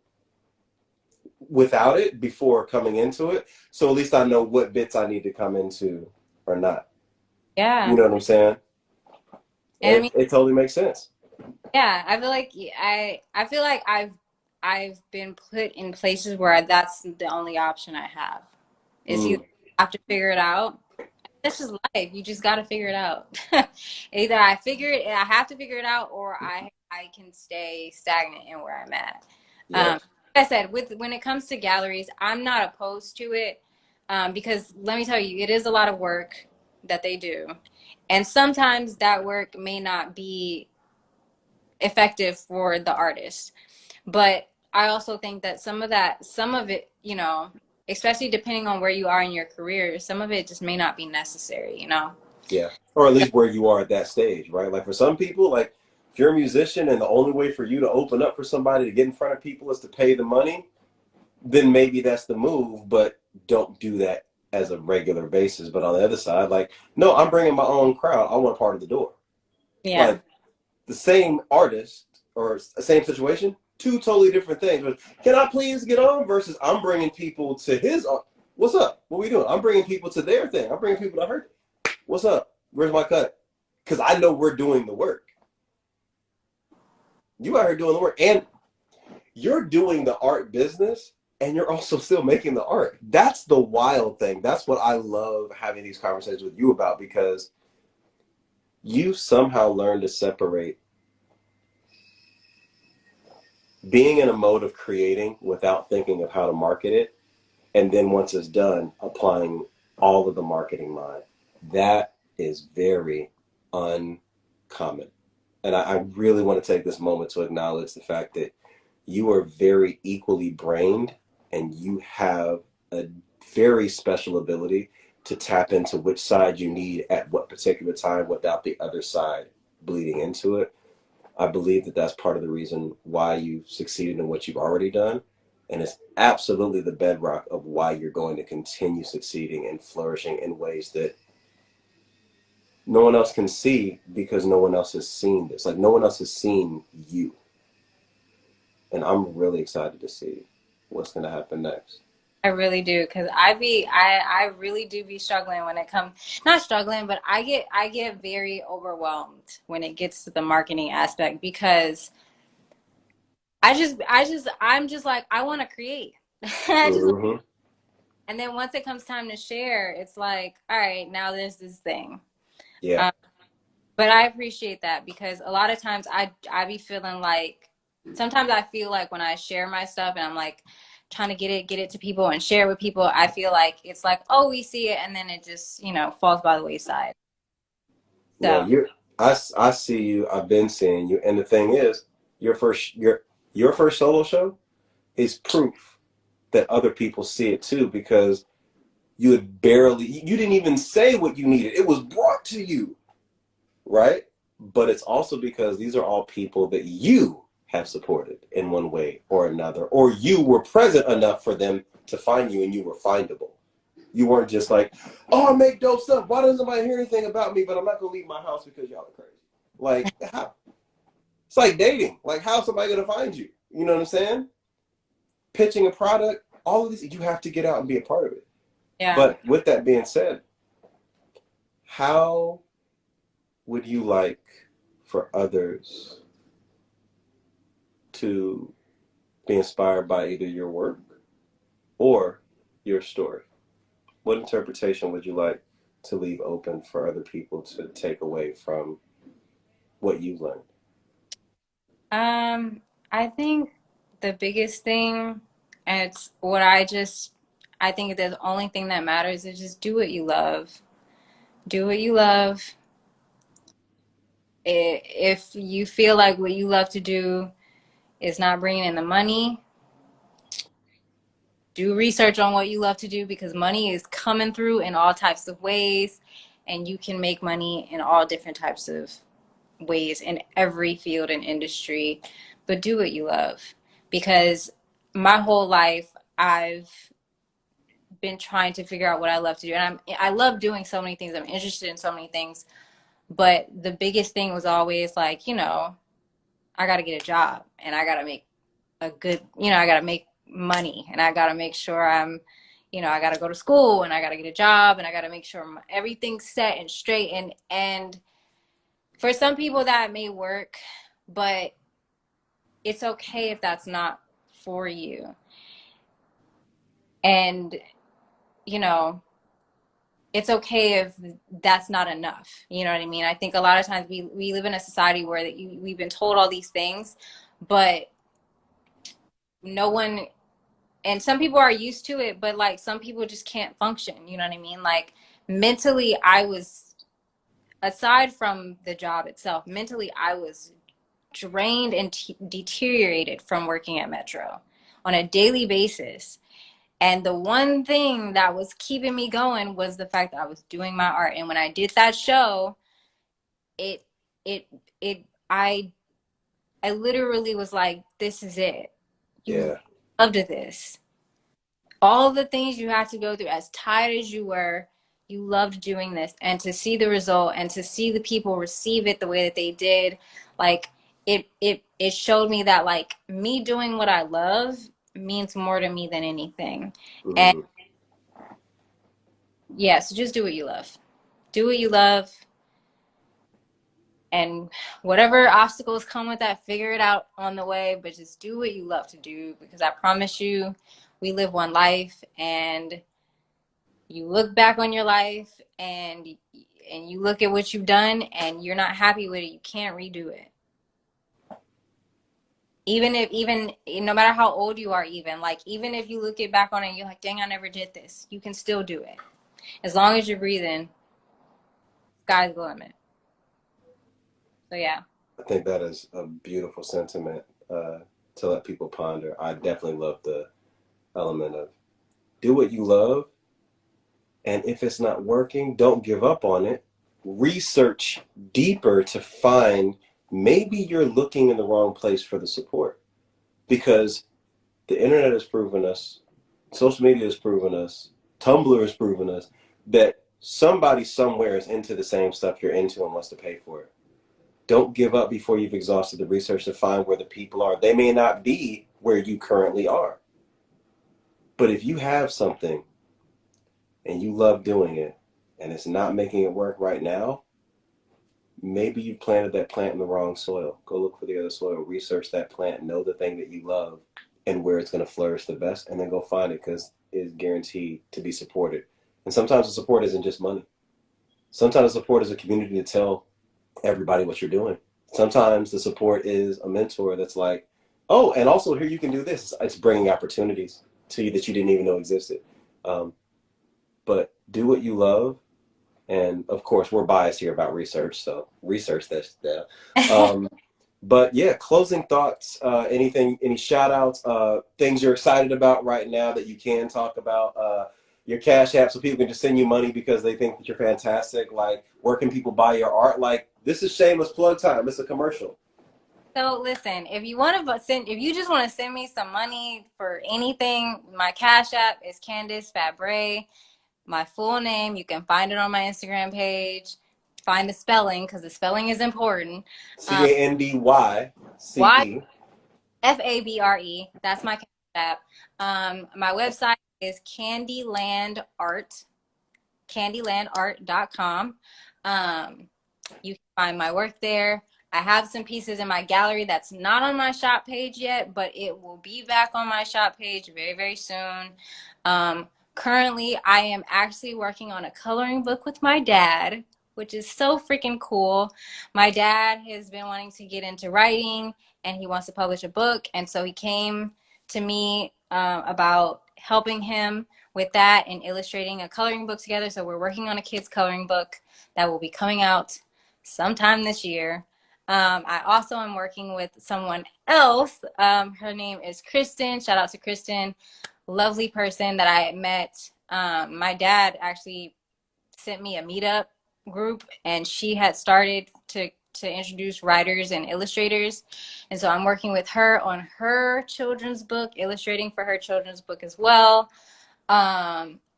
without it before coming into it. So at least I know what bits I need to come into or not. You Yeah. know what I'm saying? And I It, mean, it totally makes sense. yeah, I feel like I feel like I've been put in places where that's the only option I have. Is you Mm, have to figure it out. That's just life. You just got to figure it out. Either I have to figure it out, or I can stay stagnant in where I'm at. yeah. Like I said, with when it comes to galleries, I'm not opposed to it because let me tell you, it is a lot of work that they do, and sometimes that work may not be effective for the artist. But I also think that some of it, you know, especially depending on where you are in your career, some of it just may not be necessary, you know? Yeah. Or at least where you are at that stage, right? Like for some people, like if you're a musician and the only way for you to open up for somebody to get in front of people is to pay the money, then maybe that's the move, but don't do that as a regular basis. But on the other side, like, no, I'm bringing my own crowd. I want part of the door. Yeah. Like the same artist or same situation, two totally different things. But can I please get on? Versus I'm bringing people to his art. What's up? What we doing? I'm bringing people to their thing. I'm bringing people to her. What's up? Where's my cut? Because I know we're doing the work. You out here doing the work, and you're doing the art business, and you're also still making the art. That's the wild thing. That's what I love having these conversations with you about, because you somehow learn to separate being in a mode of creating without thinking of how to market it, and then once it's done, applying all of the marketing mind. That is very uncommon. And I really want to take this moment to acknowledge the fact that you are very equally brained, and you have a very special ability to tap into which side you need at what particular time without the other side bleeding into it. I believe that that's part of the reason why you've succeeded in what you've already done. And it's absolutely the bedrock of why you're going to continue succeeding and flourishing in ways that no one else can see, because no one else has seen this. Like, no one else has seen you. And I'm really excited to see what's going to happen next. I really do, because I really do be struggling when it comes, not struggling, but I get very overwhelmed when it gets to the marketing aspect, because I'm just like, I want to create. I just, Mm-hmm. and then once it comes time to share, it's like, all right, now there's this thing. Yeah. Um, but I appreciate that, because a lot of times I be feeling like, sometimes I feel like when I share my stuff and I'm like trying to get it to people and share with people, I feel like it's like, oh, we see it, and then it just, falls by the wayside. No, So I see you. I've been seeing you. And the thing is, your first, your first solo show is proof that other people see it too, because you didn't even say what you needed. It was brought to you, right? But it's also because these are all people that you have supported in one way or another, or you were present enough for them to find you, and you were findable. You weren't just like, oh, I make dope stuff. Why doesn't nobody hear anything about me? But I'm not gonna leave my house because y'all are crazy. Like, how? It's like dating. Like, how's somebody gonna find you? You know what I'm saying? Pitching a product, all of these, you have to get out and be a part of it. yeah. But with that being said, how would you like for others to be inspired by either your work or your story? What interpretation would you like to leave open for other people to take away from what you've learned? Um, I think the biggest thing, and it's what I think the only thing that matters is just do what you love. Do what you love. If you feel like what you love to do is not bringing in the money, do research on what you love to do, because money is coming through in all types of ways, and you can make money in all different types of ways in every field and industry. But do what you love, because my whole life I've been trying to figure out what I love to do, and I love doing so many things. I'm interested in so many things, but the biggest thing was always like, I got to get a job, and I got to make a good, I got to make money, and I got to make sure I got to go to school, and I got to get a job, and I got to make sure everything's set and straight. And for some people that may work, but it's okay if that's not for you. And, you know, it's okay if that's not enough. You know what I mean? I think a lot of times we live in a society where we've been told all these things, but no one, and some people are used to it, but like some people just can't function. You know what I mean? Like mentally, I was, aside from the job itself, mentally, I was drained and deteriorated from working at Metro on a daily basis. And the one thing that was keeping me going was the fact that I was doing my art. And when I did that show, it, it, it, I literally was like, this is it. You Yeah. loved this. all the things you had to go through, as tired as you were, you loved doing this. And to see the result and to see the people receive it the way that they did, like it showed me that like me doing what I love means more to me than anything. And Mm-hmm. yeah, so just do what you love. Do what you love, and whatever obstacles come with that, figure it out on the way, but just do what you love to do, because I promise you, we live one life, and you look back on your life and you look at what you've done and you're not happy with it, you can't redo it. Even no matter how old you are, even like even if you look it back on it and you're like, dang, I never did this, you can still do it. As long as you're breathing, sky's the limit. So yeah. I think that is a beautiful sentiment to let people ponder. I definitely love the element of do what you love, and if it's not working, don't give up on it. Research deeper to find maybe you're looking in the wrong place for the support, because the internet has proven us, social media has proven us, Tumblr has proven us that somebody somewhere is into the same stuff you're into and wants to pay for it. Don't give up before you've exhausted the research to find where the people are. They may not be where you currently are, but if you have something and you love doing it and it's not making it work right now, maybe you planted that plant in the wrong soil. Go look for the other soil, research that plant, know the thing that you love and where it's going to flourish the best, and then go find it, because it's guaranteed to be supported. And sometimes the support isn't just money. Sometimes the support is a community to tell everybody what you're doing. Sometimes the support is a mentor that's like, oh, and also here you can do this. It's bringing opportunities to you that you didn't even know existed. Um, but do what you love. And of course, we're biased here about research, so research this. Yeah. Um, but yeah, closing thoughts. Anything? Any shout outs? Things you're excited about right now that you can talk about? Your Cash App, so people can just send you money because they think that you're fantastic. Like, where can people buy your art? Like, this is shameless plug time. It's a commercial. So listen, if you want to send, if you just want to send me some money for anything, my Cash App is Candyce Fabre. My full name, you can find it on my Instagram page. Find the spelling, because the spelling is important. Um, Y CANDYCE. Fabre. That's my Cash App. My website is candylandart.com. You can find my work there. I have some pieces in my gallery that's not on my shop page yet, but it will be back on my shop page very, very soon. Currently, I am actually working on a coloring book with my dad, which is so freaking cool. My dad has been wanting to get into writing and he wants to publish a book. And so he came to me about helping him with that and illustrating a coloring book together. So we're working on a kid's coloring book that will be coming out sometime this year. I also am working with someone else. Her name is Kristen. Shout out to Kristen, lovely person that I met. My dad actually sent me a meetup group, and she had started to introduce writers and illustrators, and so I'm working with her on her children's book, illustrating for her children's book as well.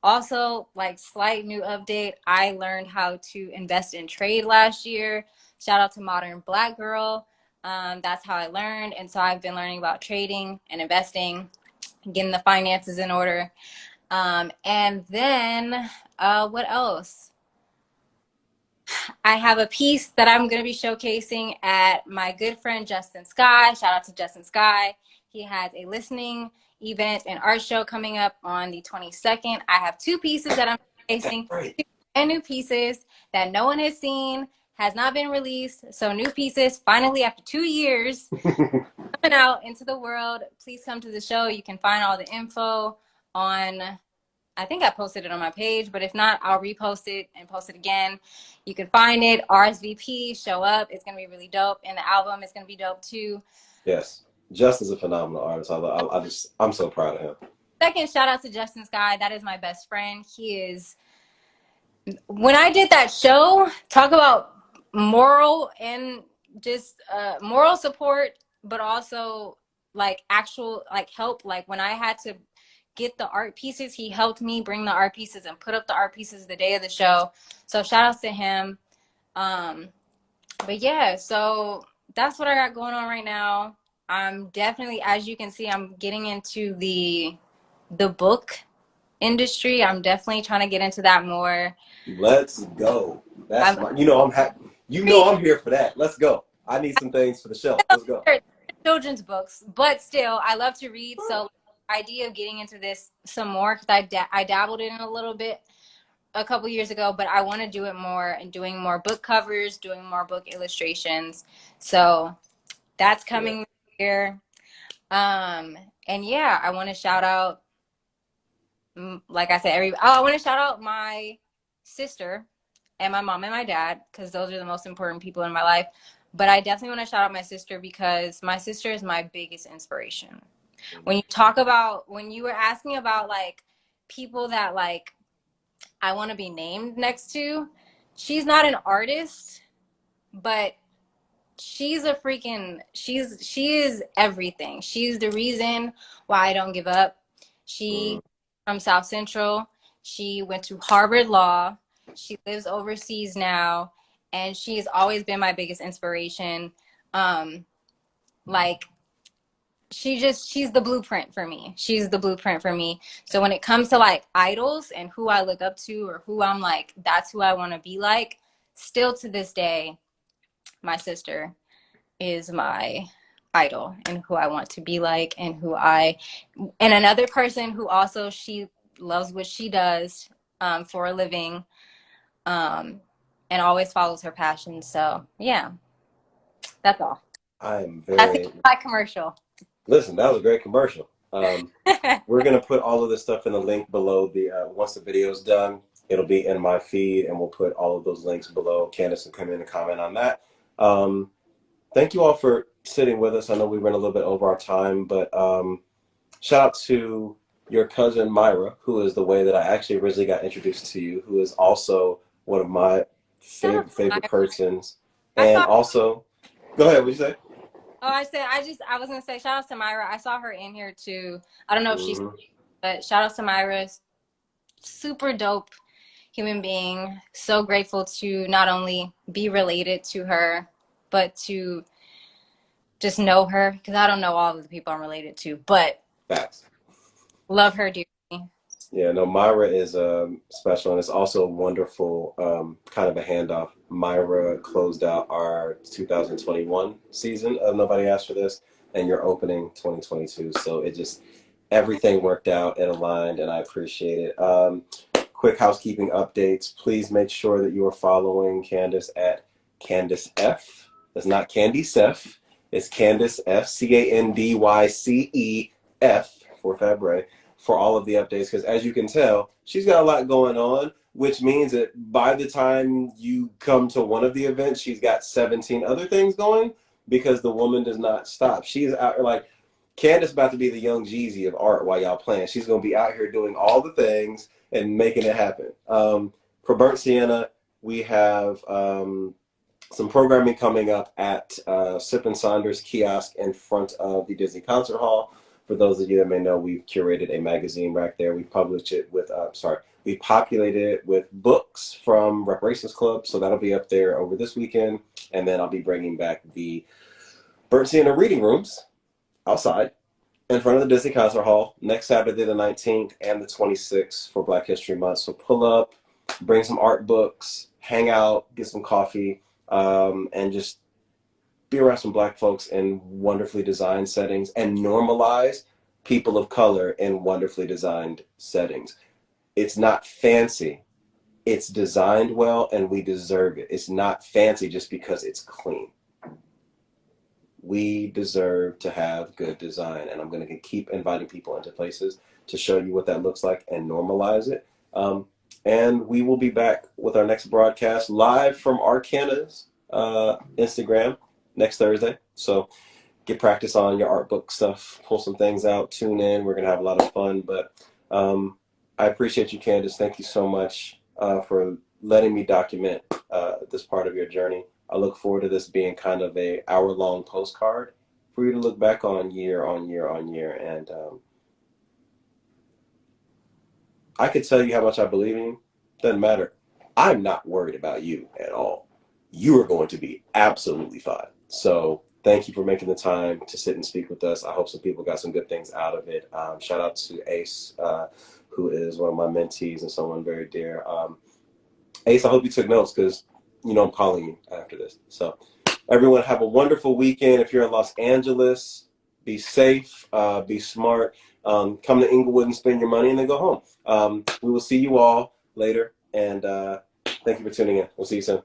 Also, like slight new update, I learned how to invest in trade last year. Shout out to Modern Black Girl. That's how I learned. And so I've been learning about trading and investing, getting the finances in order. And then what else? I have a piece that I'm going to be showcasing at my good friend Justin Sky. Shout out to Justin Sky. He has a listening event and art show coming up on the 22nd. I have two pieces that I'm That's showcasing, right. two brand new pieces that no one has seen, has not been released. So new pieces, finally after 2 years, coming out into the world. Please come to the show. You can find all the info on, I think I posted it on my page, but if not, I'll repost it and post it again. You can find it, RSVP, show up. It's going to be really dope. And the album is going to be dope too. Yes, Just is a phenomenal artist. I'm so proud of him. Second, shout out to Justin Sky. That is my best friend. He is, when I did that show, talk about moral and just moral support, but also like actual like help. Like when I had to get the art pieces. He helped me bring the art pieces and put up the art pieces the day of the show. So shout outs to him. But yeah, so that's what I got going on right now. I'm definitely, as you can see, I'm getting into the book industry. I'm definitely trying to get into that more. Let's go. That's I'm my, you know, I'm happy. You know, I'm here for that. Let's go. I need some things for the shelf. Let's go. children's books, but still, I love to read. So, idea of getting into this some more because I dabbled in it a little bit a couple years ago, but I want to do it more and doing more book covers, doing more book illustrations. So that's Yeah. coming here. And yeah, I want to shout out, like I said, I want to shout out my sister and my mom and my dad because those are the most important people in my life. But I definitely want to shout out my sister because my sister is my biggest inspiration. When you talk about, when you were asking about like people that like I want to be named next to, she's not an artist, but she is everything. She's the reason why I don't give up. She Mm. from South Central. She went to Harvard Law. She lives overseas now, and she's always been my biggest inspiration. Like she's the blueprint for me. She's the blueprint for me. So when it comes to like idols and who I look up to or who I'm like, that's who I want to be like, still to this day, my sister is my idol and who I want to be like and another person who also she loves what she does for a living and always follows her passion. So yeah, that's all. I am That's very, my commercial. listen, that was a great commercial. We're going to put all of this stuff in the link below the, once the video's done, it'll be in my feed and we'll put all of those links below. Candace can come in and comment on that. Thank you all for sitting with us. I know we went a little bit over our time, but shout out to your cousin Myra, who is the way that I actually originally got introduced to you, who is also one of my Shout out to favorite Myra. persons. I And saw also, go ahead, what you say? Oh, I was gonna say shout out to Myra. I saw her in here too. I don't know if she's, Hmm. but shout out to Myra. Super dope human being. So grateful to not only be related to her, but to just know her because I don't know all of the people I'm related to, but Facts. love her dearly. Yeah, no, Myra is special, and it's also a wonderful kind of a handoff. Myra closed out our 2021 season of Nobody Asked for This, and you're opening 2022. So it just, everything worked out and aligned, and I appreciate it. Quick housekeeping updates. Please make sure that you are following Candace at Candace F. That's not Candyce F. It's Candace F. CANDYCEF for Fabre for all of the updates because as you can tell, she's got a lot going on, which means that by the time you come to one of the events, she's got 17 other things going because the woman does not stop. She's out like Candace about to be the young Jeezy of art while y'all playing. She's going to be out here doing all the things and making it happen. For Burnt Sienna, we have some programming coming up at Sip and Saunders kiosk in front of the Disney Concert Hall. For those of you that may know, we've curated a magazine rack there. We published it with, we populated it with books from Reparations Club, so that'll be up there over this weekend. And then I'll be bringing back the Burnt Sienna reading rooms outside in front of the Disney Concert Hall next Saturday, the 19th and the 26th for Black History Month. So pull up, bring some art books, hang out, get some coffee, and just be around some Black folks in wonderfully designed settings and normalize people of color in wonderfully designed settings. It's not fancy. It's designed well and we deserve it. It's not fancy just because it's clean. We deserve to have good design, and I'm going to keep inviting people into places to show you what that looks like and normalize it. And we will be back with our next broadcast live from Arcana's Instagram next Thursday. So get practice on your art book stuff, pull some things out, tune in. We're going to have a lot of fun. But I appreciate you, Candace. Thank you so much for letting me document this part of your journey. I look forward to this being kind of a hour-long postcard for you to look back on year on year on year. And I could tell you how much I believe in you. Doesn't matter. I'm not worried about you at all. You are going to be absolutely fine. So thank you for making the time to sit and speak with us. I hope some people got some good things out of it. Shout out to Ace, who is one of my mentees and someone very dear. Ace, I hope you took notes because you know I'm calling you after this. So everyone have a wonderful weekend. If you're in Los Angeles, be safe, be smart. Come to Inglewood and spend your money and then go home. We will see you all later. And thank you for tuning in. We'll see you soon.